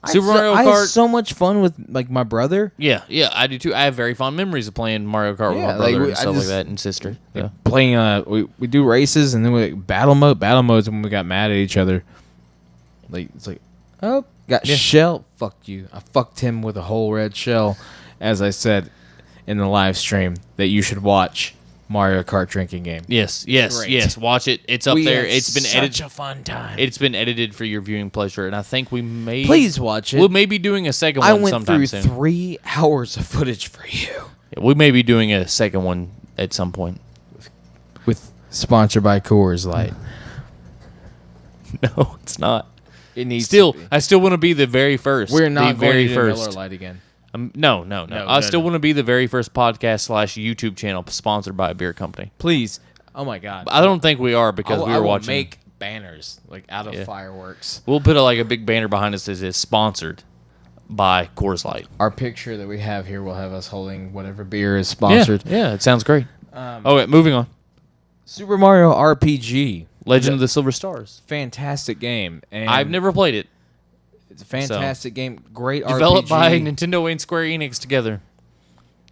Super Mario I Kart. had so much fun with like my brother Yeah, I do too. I have very fond memories of playing Mario Kart with Yeah, my brother like, and I stuff like just- that, and sister. Yeah. playing. We do races and then we battle mode. Battle mode's when we got mad at each other. Like it's like, oh, got shell. Fuck you. I fucked him with a whole red shell, as I said in the live stream that you should watch Mario Kart drinking game. Yes. Great. Watch it. It's up there. had It's been such edited. a fun time. It's been edited for your viewing pleasure, and I think we may Please watch it. We'll maybe doing a second I one went sometime through soon. 3 hours of footage for you. Yeah, we may be doing a second one at some point. With sponsored by Coors Light. No, it's not. It needs Still, to be. I still want to be the very first. We're not the very going to do first. Miller Lite again. No. I still no. want to be the very first podcast / YouTube channel sponsored by a beer company. Please. Oh my God. I don't think we are because we I were will watching. make banners like out of Yeah. fireworks. We'll put a big banner behind us that says sponsored by Coors Light. Our picture that we have here will have us holding whatever beer is sponsored. Yeah, it sounds great. Okay, moving on. Super Mario RPG, Legend of the Silver Stars. fantastic game. And I've never played it. It's a fantastic game. Great Developed RPG. by Nintendo and Square Enix together.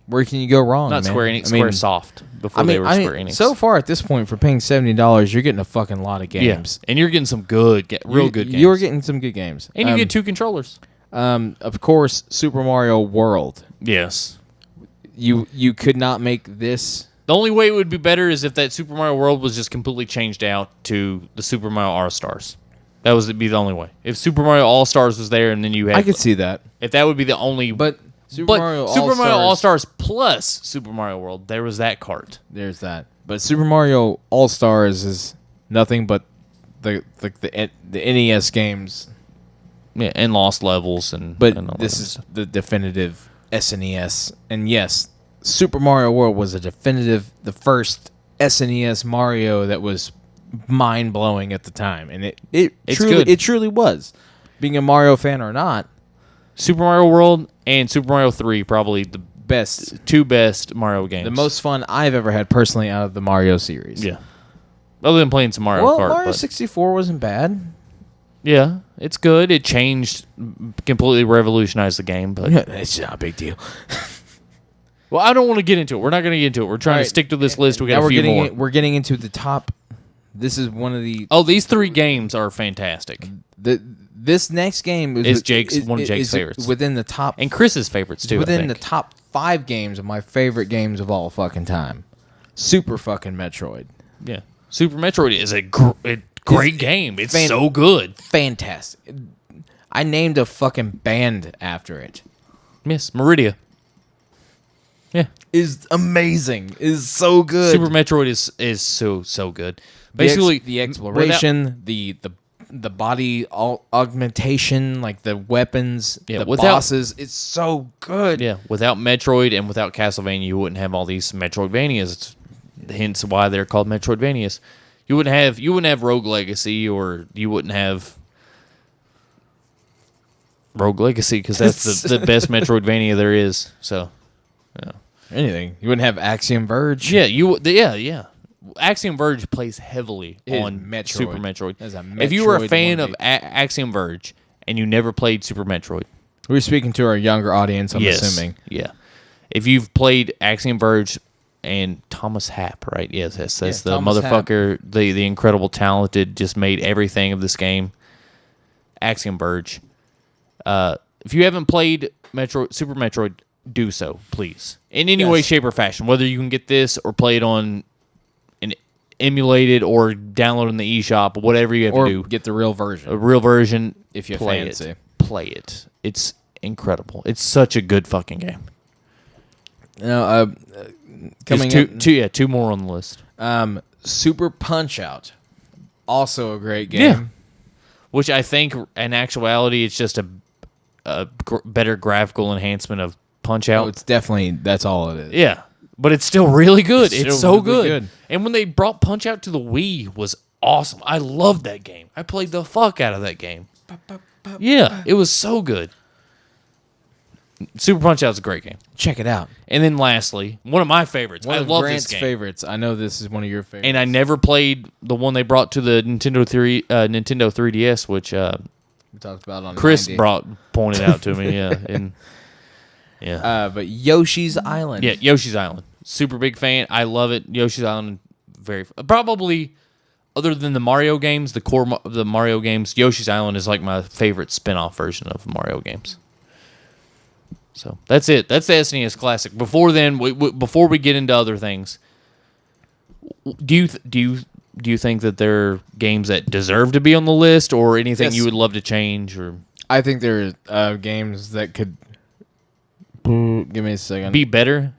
Where can you go wrong? Not man? Square Enix, I mean, Squaresoft. Before they were Square Enix. so far at this point, for paying $70, you're getting a fucking lot of games. And you're getting some good, real good games. You're getting some good games, and you get 2 controllers. Of course, Super Mario World. Yes. You could not make this. The only way it would be better is if that Super Mario World was just completely changed out to the Super Mario All-Stars. That would be the only way. If Super Mario All-Stars was there and then you had... I could see that, If that would be the only... but Super Mario All-Stars plus Super Mario World, there was that cart. There's that. But Super Mario All Stars is nothing but the NES games. Yeah, and Lost Levels and... But and all this that is stuff. the definitive SNES. And yes, Super Mario World was the first SNES Mario that was mind blowing at the time, and It's truly good. it truly was. Being a Mario fan or not, Super Mario World and Super Mario 3 probably the best, 2 best Mario games. the most fun I've ever had personally out of the Mario series. Yeah. Other than playing some Mario Well, Kart. Mario but 64 wasn't bad. yeah, it's good. It changed, completely revolutionized the game. But It's not a big deal. well, I don't want to get into it. We're not going to get into it. We're trying to stick to this list. We got Now a few more. we're getting into the top. This is one of the Oh, these 3 games are fantastic. this next game Is one of Jake's is favorites. within the top And Chris's favorites, too, within I the think. top 5 games of my favorite games of all fucking time. Super fucking Metroid. Yeah. Super Metroid is a great game. It's so good. Fantastic. I named a fucking band after it. Yes, Meridia. Yeah. Is amazing. Is so good. Super Metroid is so good. The Basically, the exploration, the body augmentation, like the weapons, the bosses. It's so good. Yeah, without Metroid and without Castlevania, you wouldn't have all these Metroidvanias. It's hence why they're called Metroidvanias. You wouldn't have Rogue Legacy, or you wouldn't have Rogue Legacy because that's the best Metroidvania there is. So, yeah. Anything. You wouldn't have Axiom Verge. Yeah, yeah. Axiom Verge plays heavily It is on Metroid. Super Metroid. That's a If you were a Metroid fan of 1B. Axiom Verge and you never played Super Metroid, We're speaking to our younger audience, I'm yes, assuming. yeah. If you've played Axiom Verge and Thomas Happ, right? Yes, that's the Thomas motherfucker, the incredible, talented, just made everything of this game. Axiom Verge. If you haven't played Super Metroid, do so, please. In any way, shape, or fashion. Whether you can get this or play it on an emulated or download in the eShop, whatever you have Or to do. get the real version. A real version, If you play fancy. it. Play it. It's incredible. It's such a good fucking game. Now, coming There's two more on the list. Super Punch Out. Also a great game. Yeah. Which I think, in actuality, it's just a better graphical enhancement of Punch Out. Oh, it's definitely, that's all it is. Yeah, but it's still really good. It's It's still so really good. good. And when they brought Punch Out to the Wii, was awesome. I loved that game. I played the fuck out of that game. Yeah, it was so good. Super Punch Out is a great game. Check it out. And then lastly, one of my favorites. One I of love Grant's this game. favorites. I know this is one of your favorites. And I never played the one they brought to the Nintendo 3DS, which we talked about on Chris 90. pointed out to me. But Yoshi's Island. Yeah, Yoshi's Island. Super big fan. I love it. Yoshi's Island, probably other than the Mario games, the Mario games, Yoshi's Island is like my favorite spin-off version of Mario games. So that's it. That's the SNES Classic. Before then, before we get into other things, do you think that there are games that deserve to be on the list, or anything you would love to change? Or I think there are games that could. Give me a second. Be better.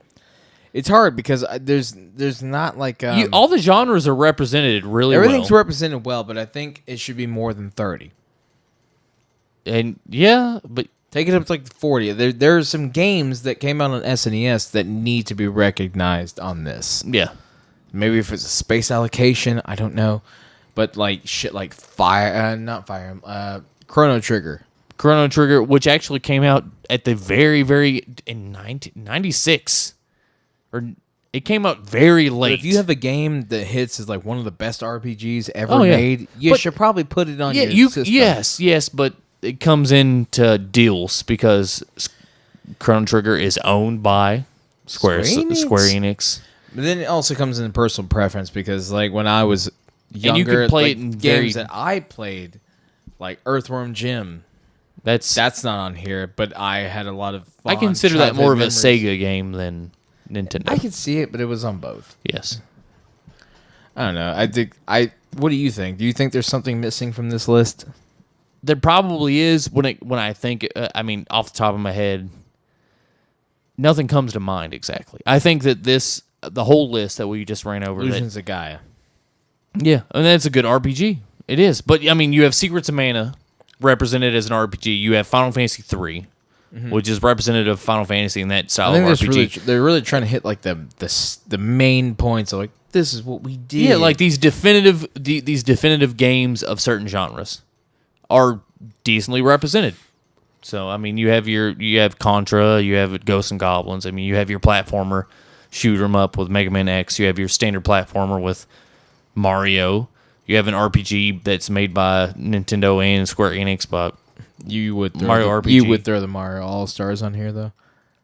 It's hard because there's not like all the genres are represented really well. Everything's represented well, but I think it should be more than 30. And yeah, but take it up to like 40. There are some games that came out on SNES that need to be recognized on this. Yeah. Maybe if it's a space allocation, I don't know. But like shit like Chrono Trigger. Chrono Trigger, which actually came out at the very in 1996. Or it came out very late. But if you have a game that hits as like one of the best RPGs ever made, you should probably put it on your system. Yes, but it comes into deals because Chrono Trigger is owned by Square Enix. But then it also comes into personal preference because like when I was younger, and you could play like, it in games that I played, like Earthworm Jim. That's not on here, but I had a lot of fun. I consider that more of a Sega game than Nintendo. I could see it, but it was on both. Yes. I don't know. What do you think? Do you think there's something missing from this list? There probably is. When I think, off the top of my head, nothing comes to mind exactly. I think that the whole list that we just ran over. Illusions of Gaia. Yeah, and that's a good RPG. It is. But, you have Secrets of Mana represented as an RPG. You have Final Fantasy 3. Mm-hmm. Which is representative of Final Fantasy in that style of RPG. They're really trying to hit like the main points of like this is what we did. Yeah, like these definitive games of certain genres are decently represented. So you have Contra, you have Ghosts and Goblins. You have your platformer, shoot 'em up with Mega Man X. You have your standard platformer with Mario. You have an RPG that's made by Nintendo and Square Enix, but you would throw Mario RPG. You would throw the Mario All-Stars on here, though?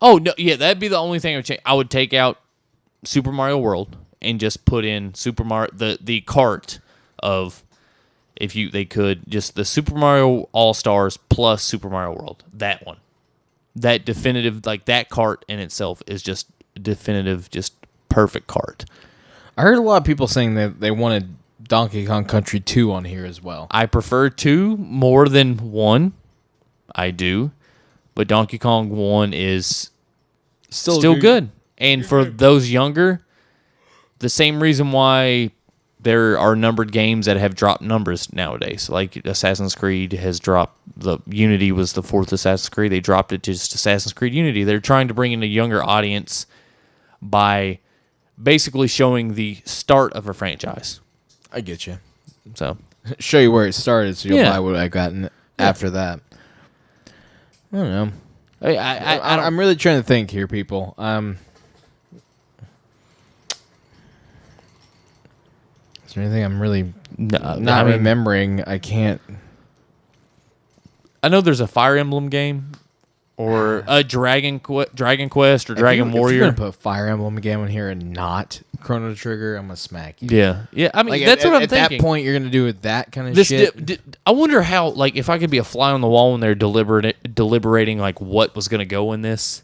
Oh, no, yeah, that'd be the only thing I would change. I would take out Super Mario World and just put in Super Mario, the cart of, they could, just the Super Mario All-Stars plus Super Mario World. That one. That definitive, like that cart in itself is just definitive, just perfect cart. I heard a lot of people saying that they wanted Donkey Kong Country 2 on here as well. I prefer 2 more than 1. I do, but Donkey Kong 1 is still good. And for those younger, the same reason why there are numbered games that have dropped numbers nowadays. Like Assassin's Creed has dropped, the Unity was the 4th Assassin's Creed. They dropped it to just Assassin's Creed Unity. They're trying to bring in a younger audience by basically showing the start of a franchise. I get you. So show you where it started, so you'll buy what I got after that. I don't know. I'm really trying to think here, people. Is there anything I'm really not remembering? I can't. I know there's a Fire Emblem game, or a Dragon Quest, or Dragon Warrior. If you're gonna put Fire Emblem game on here and not Chrono Trigger, I'm gonna smack you. Yeah. That's what I'm thinking. At that point, you're gonna do with that kind of shit. I wonder how, like, if I could be a fly on the wall when they're deliberating, like, what was gonna go in this,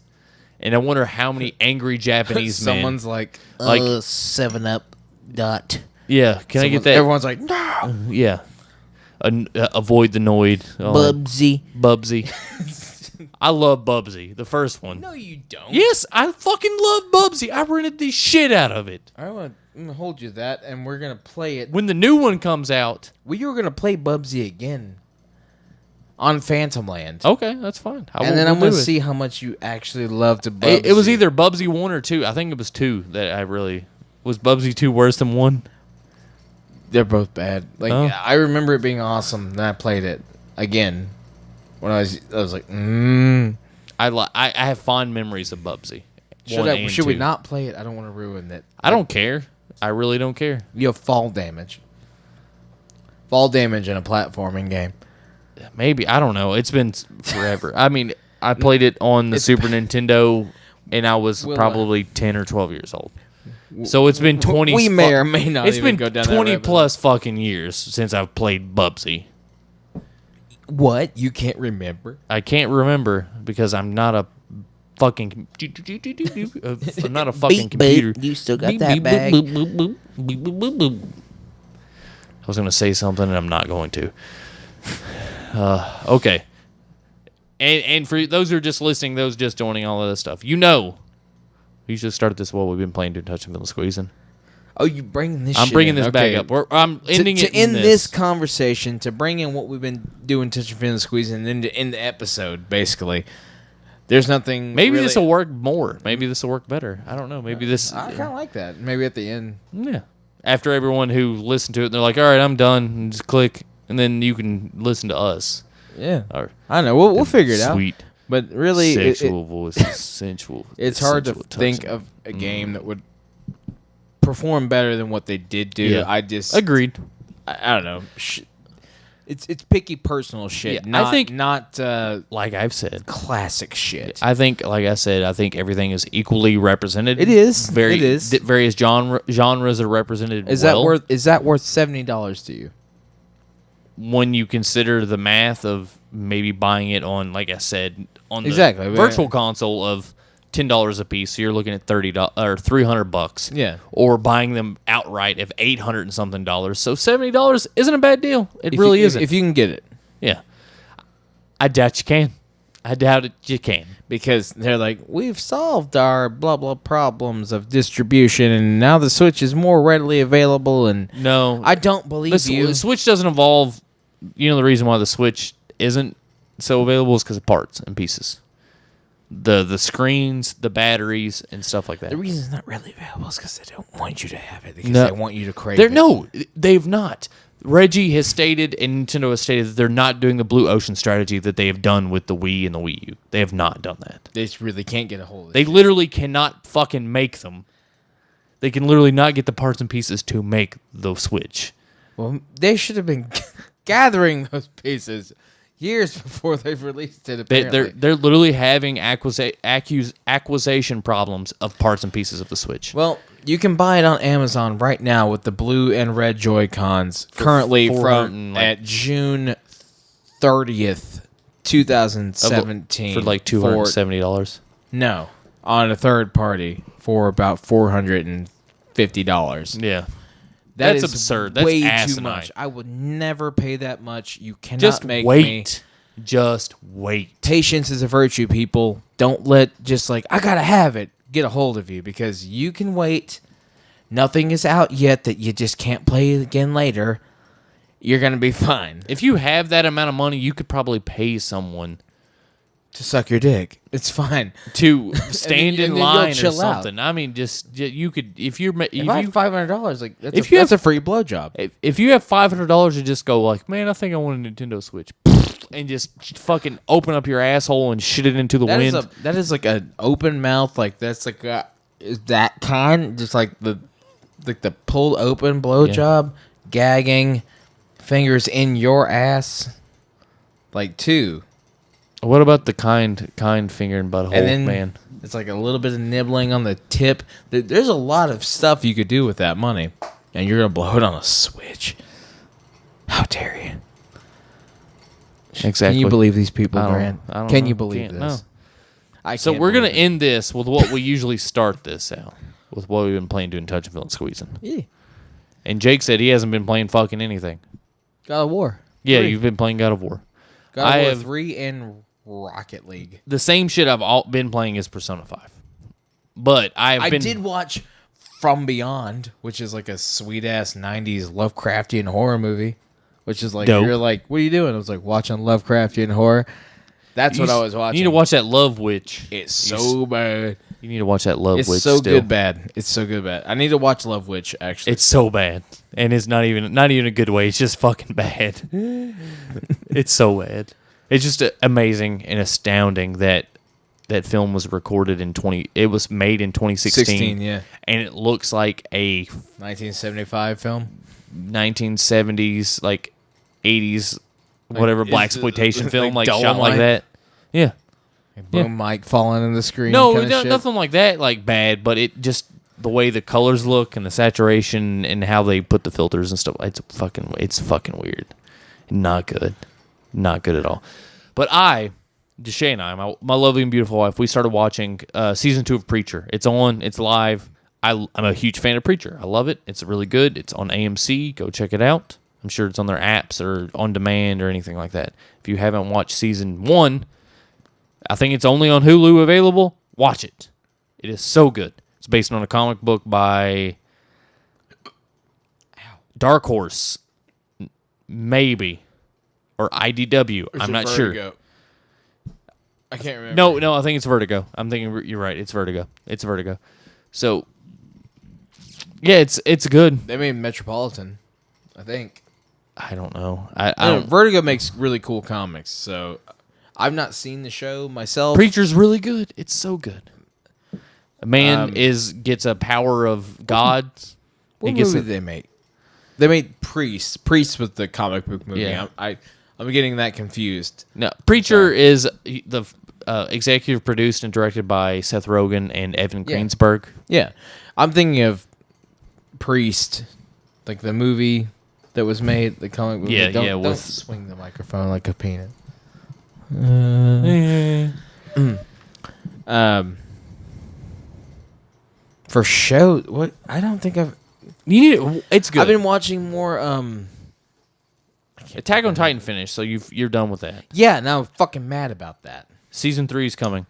and I wonder how many angry Japanese men. Someone's like 7-Up dot. Yeah, can I get that? Everyone's like, no. Yeah. Avoid the Noid. Bubsy. I love Bubsy, the first one. No, you don't. Yes, I fucking love Bubsy. I rented the shit out of it. I'm gonna hold you that, and we're gonna play it. When the new one comes out. We were gonna play Bubsy again on Phantom Land. Okay, that's fine. I'm gonna see how much you actually love to Bubsy. It was either Bubsy 1 or 2. I think it was 2 that I really... Was Bubsy 2 worse than 1? They're both bad. Like I remember it being awesome. Then I played it again when I was like, I have fond memories of Bubsy. Should we not play it? I don't want to ruin it. I don't care. I really don't care. You have fall damage. Fall damage in a platforming game. Maybe. I don't know. It's been forever. I mean, I played it on the Super Nintendo, and I was probably 10 or 12 years old. So it's been 20. We may or may not. It's even been go down 20 that plus fucking years since I've played Bubsy. What? You can't remember? I can't remember because I'm not a fucking. I'm not a fucking Beep, computer. beep. You still got Beep, that beep, bag. boop, boop, boop, boop, boop, boop, boop. I was gonna say something and I'm not going to. Okay. And for those who are just listening, those just joining all of this stuff, we should start this while we've been playing Doing Touching Feeling Squeezing. Oh, you bringing this? I'm shit bringing in. this back up. I'm ending to it end in this conversation, to bring in what we've been doing, touching, feeling, squeezing, and then to end the episode. Basically, there's nothing. Maybe really, this will work more. Maybe this will work better. I don't know. Maybe this. I kind of like that. Maybe at the end. Yeah. After everyone who listened to it, they're like, "All right, I'm done," and just click, and then you can listen to us. Yeah, Or I don't know. We'll figure it out. Sweet, But really, sexual voices, sensual. it's hard to sensual think touching. of a game that would perform better than what they did do. Yeah. I just Agreed. I don't know. It's picky personal shit. Yeah, not, I think- not Like I've said, classic shit. I think, like I said, I think everything is equally represented. It is. Very, It is. Various genres are represented. Is well. that worth $70 to you? When you consider the math of maybe buying it on, like I said, on the Exactly, virtual console of $10 a piece, so you're looking at $30 or $300. Yeah. Or buying them outright of $800 and something dollars. So $70 isn't a bad deal. It really isn't. If you can get it. Yeah. I doubt you can. I doubt it you can. Because they're like, we've solved our blah blah problems of distribution, and now the Switch is more readily available. And No. I don't believe you. The Switch doesn't evolve. You know the reason why the Switch isn't so available is because of parts and pieces. The screens, the batteries, and stuff like that. The reason it's not readily available is because they don't want you to have it. Because No. they want you to crave it. No, they've not. Reggie has stated, and Nintendo has stated, that they're not doing the Blue Ocean strategy that they have done with the Wii and the Wii U. They have not done that. They just really can't get a hold of it. They literally cannot fucking make them. They can literally not get the parts and pieces to make the Switch. Well, they should have been gathering those pieces years before they've released it. Apparently. They're literally having acquisition problems of parts and pieces of the Switch. Well, you can buy it on Amazon right now with the blue and red Joy-Cons currently from at June 30th, 2017. For like $270. No, on a third party for about $450. Yeah. That's absurd. That's way asinine. too much. I would never pay that much. You cannot Just make wait. me. Just wait. Patience is a virtue, people. Don't let just like, I gotta have it, get a hold of you, because you can wait. Nothing is out yet that you just can't play again later. You're gonna be fine. If you have that amount of money, you could probably pay someone To suck your dick. It's fine. to stand and in then line you'll or chill out. something. I mean, just you could if you're If I have $500, like that's, if you that's have- a free blowjob. if you have $500 to just go like, man, I think I want a Nintendo Switch, and just fucking open up your asshole and shit it into the wind. That is like an open mouth, like that's like is that kind, just like the pulled open blowjob, gagging, fingers in your ass, like two. What about the kind finger and butthole, And then man? it's like a little bit of nibbling on the tip. There's a lot of stuff you could do with that money, and you're gonna blow it on a Switch. How dare you? Exactly. Can you believe these people, I don't- Grant? I don't Can know. you believe Can't, this? I So can't we're gonna believe it. end this with what we usually start this out with, what we've been playing, doing touch and feel and squeezing. Yeah. And Jake said he hasn't been playing fucking anything. God of War. Yeah, 3. you've been playing God of War. God of I War have- 3 and Rocket League. The same shit I've been playing is Persona 5. But I did watch From Beyond, which is like a sweet ass 90s Lovecraftian horror movie. Which is like, Dope. you're like, what are you doing? I was like, watching Lovecraftian horror. That's what I was watching. You need to watch that Love Witch. It's so bad. You need to watch that Love It's Witch. so still. good bad. It's so good bad. I need to watch Love Witch, actually. It's so bad, and it's not even a good way. It's just fucking bad. It's so bad. It's just amazing and astounding that that film was recorded in It was made in 2016. 16, yeah. And it looks like a 1975 film. 1970s, like 80s, whatever Like, blaxploitation film, like shot Dolomite? like that. Yeah. Boom mic falling in the screen. No, kinda shit. nothing like that, like bad, but it just the way the colors look and the saturation and how they put the filters and stuff. It's fucking weird. Not good. Not good at all. But Deshae and I, my lovely and beautiful wife, we started watching season 2 of Preacher. It's on. It's live. I'm a huge fan of Preacher. I love it. It's really good. It's on AMC. Go check it out. I'm sure it's on their apps or on demand or anything like that. If you haven't watched season 1, I think it's only on Hulu available. Watch it. It is so good. It's based on a comic book by Dark Horse, maybe, or IDW. I'm not sure. I can't remember. No, I think it's Vertigo. I'm thinking you're right. It's Vertigo. So, yeah, it's good. They made Metropolitan, I think. I don't know. I don't. Vertigo makes really cool comics, so I've not seen the show myself. Preacher's really good. It's so good. A man gets a power of God. What movie did they make? They made Priest. Priest was the comic book movie. Yeah. I'm getting that confused. No, Preacher is the executive produced and directed by Seth Rogen and Evan Greensberg. Yeah. I'm thinking of Priest, like the movie that was made, the comic movie. Yeah, Don't swing the microphone like a peanut. For show, what? I don't think I've. It's good. I've been watching more. Attack on Titan finished, so you're done with that. Yeah, now I'm fucking mad about that. Season 3 is coming,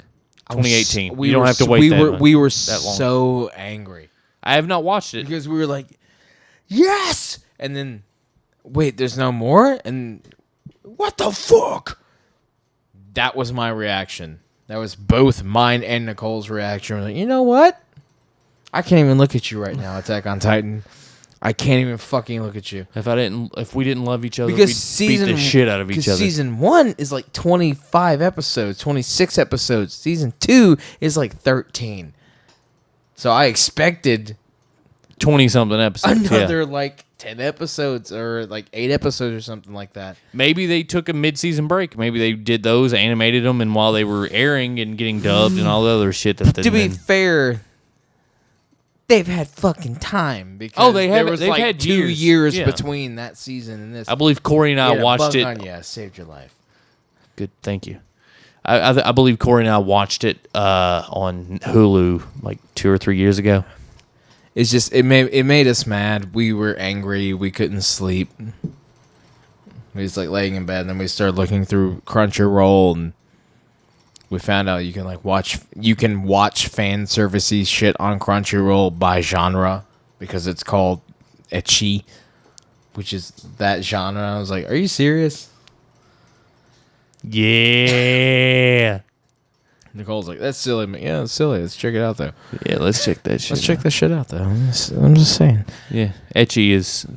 2018. We you don't have to wait. We were that long. so angry I have not watched it. because we were like, yes, and then wait, there's no more, and what the fuck? That was my reaction. That was both mine and Nicole's reaction. We're like, you know what? I can't even look at you right now, Attack on Titan. I can't even fucking look at you. If we didn't love each other, Because we'd beat the shit out of each other. Season 1 is like 25 episodes, 26 episodes. Season 2 is like 13. So I expected 20-something episodes. another like 10 episodes or like 8 episodes or something like that. Maybe they took a mid-season break. Maybe they did those, animated them, and while they were airing and getting dubbed and all the other shit that To be fair, they've had fucking time because they've like had 2 years. years Yeah. between that season and this. I believe Corey and I Yeah, watched it. Yeah, saved your life. Good, thank you. I believe Corey and I watched it on Hulu like 2 or 3 years ago. It's just it made us mad. We were angry. We couldn't sleep. We was like laying in bed, and then we started looking through Crunchyroll, and we found out you can watch fan servicey shit on Crunchyroll by genre because it's called ecchi, which is that genre. I was like, are you serious? Yeah. Nicole's like, that's silly. Yeah, it's silly. Let's check it out, though. Yeah, let's check that shit Let's check that shit out, though. I'm just saying. Yeah. Ecchi is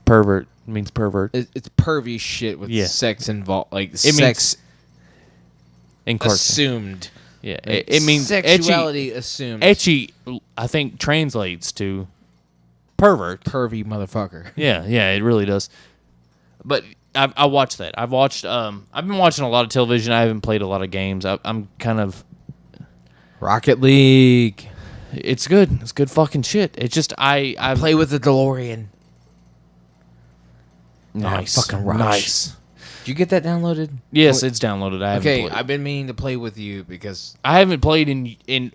pervert. It means pervert. It's pervy shit with sex involved. Like, sex in cartoon. assumed. Yeah. It means sexuality assumed. Ecchi, I think, translates to pervert. Pervy motherfucker. Yeah, it really does. But I watched that. I've been watching a lot of television. I haven't played a lot of games. I'm kind of Rocket League. It's good. It's good fucking shit. It's just I Play with the DeLorean. Nice. Fucking rush. Nice. Did you get that downloaded? Yes, it's downloaded. I haven't Okay, played. I've been meaning to play with you because I haven't played in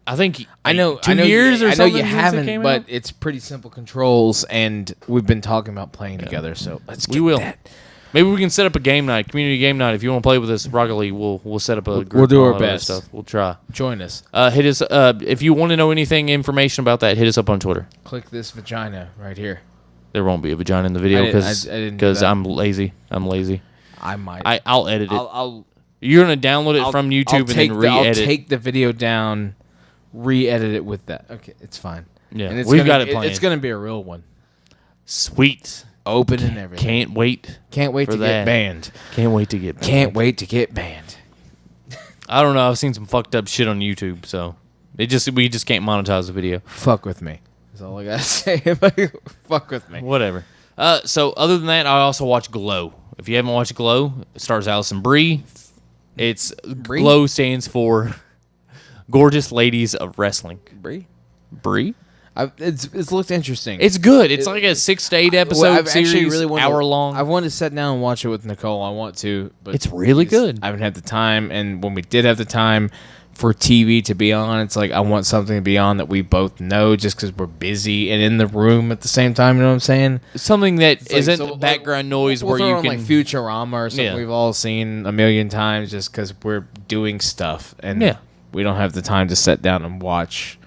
I think I know 2 years or I know something you since it haven't, came but out? it's pretty simple controls, and we've been talking about playing together. So let's get We will. that. Maybe we can set up a game night, community game night. If you want to play with us, Rocket League, we'll set up a group. We'll do and our all that best. Stuff. We'll try. Join us. Hit us if you want to know information about that. Hit us up on Twitter. Click this vagina right here. There won't be a vagina in the video I didn't do that. I'm lazy. I might. I'll edit it. I'll You're gonna download it from YouTube and then re-edit. I'll take the video down, re-edit it with that. Okay, it's fine. Yeah, and we've got it planned. It's gonna be a real one. Sweet. Open and everything. Can't wait. Can't wait for to that. get banned. Can't wait to get banned. Can't wait to get banned. I don't know. I've seen some fucked up shit on YouTube, so we just can't monetize the video. Fuck with me. That's all I gotta say. Fuck with me. Whatever. So other than that, I also watch Glow. If you haven't watched Glow, it stars Allison Brie. Glow stands for Gorgeous Ladies of Wrestling. Brie? It's looked interesting. It's good. It's like a 6 to 8 episode series, hour long. I want to sit down and watch it with Nicole. I want to, but it's really good. I haven't had the time, and when we did have the time for TV to be on, it's like I want something to be on that we both know, just because we're busy and in the room at the same time. You know what I'm saying? Something that isn't background noise where you can like Futurama or something we've all seen a million times, just because we're doing stuff and we don't have the time to sit down and watch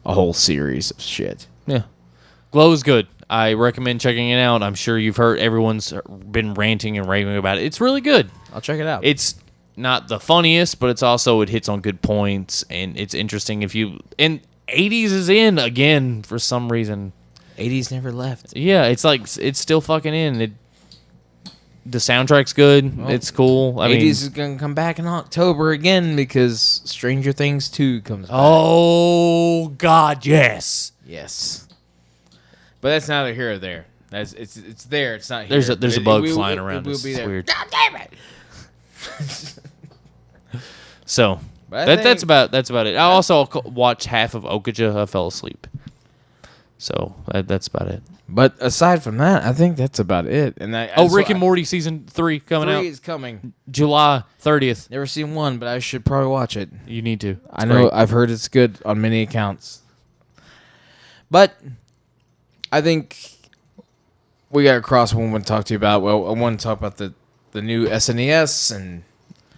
a whole series of shit. Yeah. Glow is good. I recommend checking it out. I'm sure you've heard everyone's been ranting and raving about it. It's really good. I'll check it out. It's not the funniest, but it's also, it hits on good points, and it's interesting and 80s is in again for some reason. 80s never left. Yeah, it's like, it's still fucking in. The soundtrack's good. Well, it's cool. 80s is going to come back in October again because Stranger Things 2 comes back. Oh, God, yes. Yes. But that's neither here or there. It's there. It's not here. There's a bug flying around. It's weird. God damn it. So, that's about it. I also watched half of Okja. I fell asleep. So, that's about it. But aside from that, I think that's about it. And Rick and Morty season 3 coming out. 3 is coming. July 30th. Never seen 1, but I should probably watch it. You need to. I know. Great. I've heard it's good on many accounts. But I think we got across what we want to talk to you about. Well, I want to talk about the new SNES and.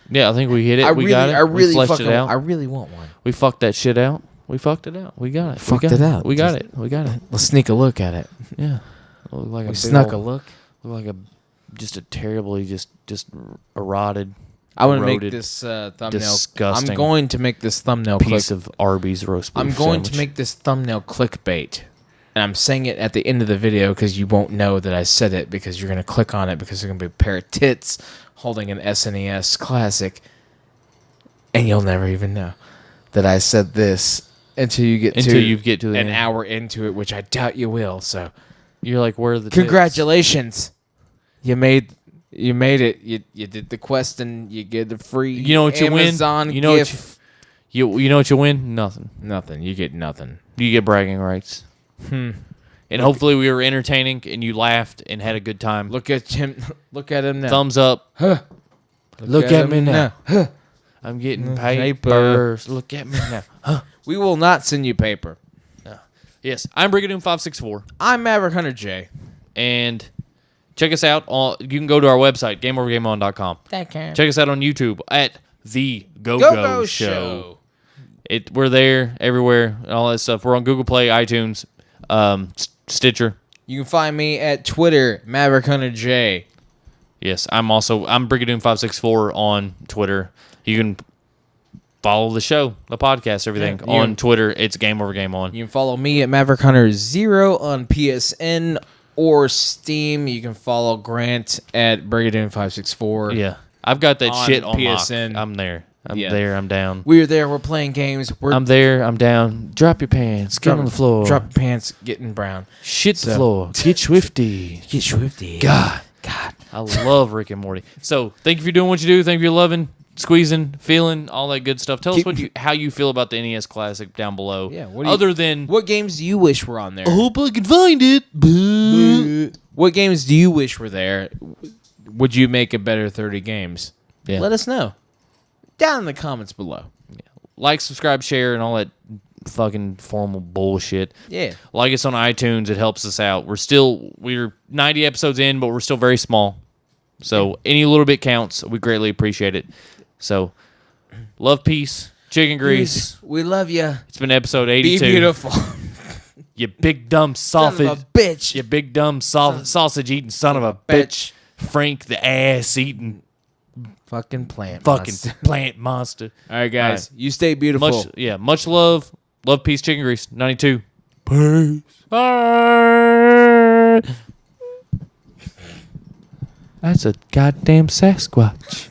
Yeah, I think we hit it. We got it. We fleshed it out. I really want one. We fucked that shit out. We fucked it out. We got it. We got it. Let's sneak a look at it. Yeah. Look like we snuck a look. Look like just a terribly just eroded. I want to make this thumbnail. Disgusting. I'm going to make this thumbnail piece of Arby's roast beef I'm going sandwich. to make this thumbnail clickbait. And I'm saying it at the end of the video because you won't know that I said it because you're going to click on it because there's going to be a pair of tits holding an SNES classic. And you'll never even know that I said this until you get to an hour into it, which I doubt you will. So you're like, where are the congratulations. Tits? You made it. You did the quest and you get the free Amazon gift. You know what you win? Nothing. You get nothing. You get bragging rights. And hopefully we were entertaining and you laughed and had a good time. Look at him now. Thumbs up. Look at me now. I'm getting papers. Look at me now. We will not send you paper. Yes, I'm Brigadoon564. I'm Maverick Hunter J. And check us out. You can go to our website, GameOverGameOn.com. Check us out on YouTube at The Go-Go Show. We're there everywhere, and all that stuff. We're on Google Play, iTunes, Stitcher. You can find me at Twitter, Maverick Hunter J. Yes, I'm Brigadoon564 on Twitter. You can follow the show, the podcast, everything on Twitter. It's Game Over Game On. You can follow me at Maverick Hunter 0 on PSN or Steam. You can follow Grant at Brigadoon564. Yeah, I've got that shit on PSN. Lock. I'm there. I'm down. We're there. We're playing games. I'm there. I'm down. Drop your pants. Get on the floor. Drop your pants. Getting brown. Shit the floor. Get swifty. Get swifty. God. I love Rick and Morty. So thank you for doing what you do. Thank you for loving, squeezing, feeling, all that good stuff. Tell us how you feel about the NES Classic down below. Yeah. What games do you wish were on there? I hope I can find it. What games do you wish were there? Would you make a better 30 games? Yeah. Let us know down in the comments below. Yeah. Like, subscribe, share, and all that fucking formal bullshit. Yeah. Like us on iTunes. It helps us out. We're 90 episodes in, but we're still very small. So any little bit counts. We greatly appreciate it. So love, peace, chicken grease. We love you. It's been episode 82. Be beautiful. You big dumb sausage. Son of a bitch. You big dumb sausage eeating son of a bitch. Frank the ass eating fucking plant monster. All right, guys. You stay beautiful. Much love. Love, peace, chicken grease. 92. Peace. Bye. That's a goddamn Sasquatch.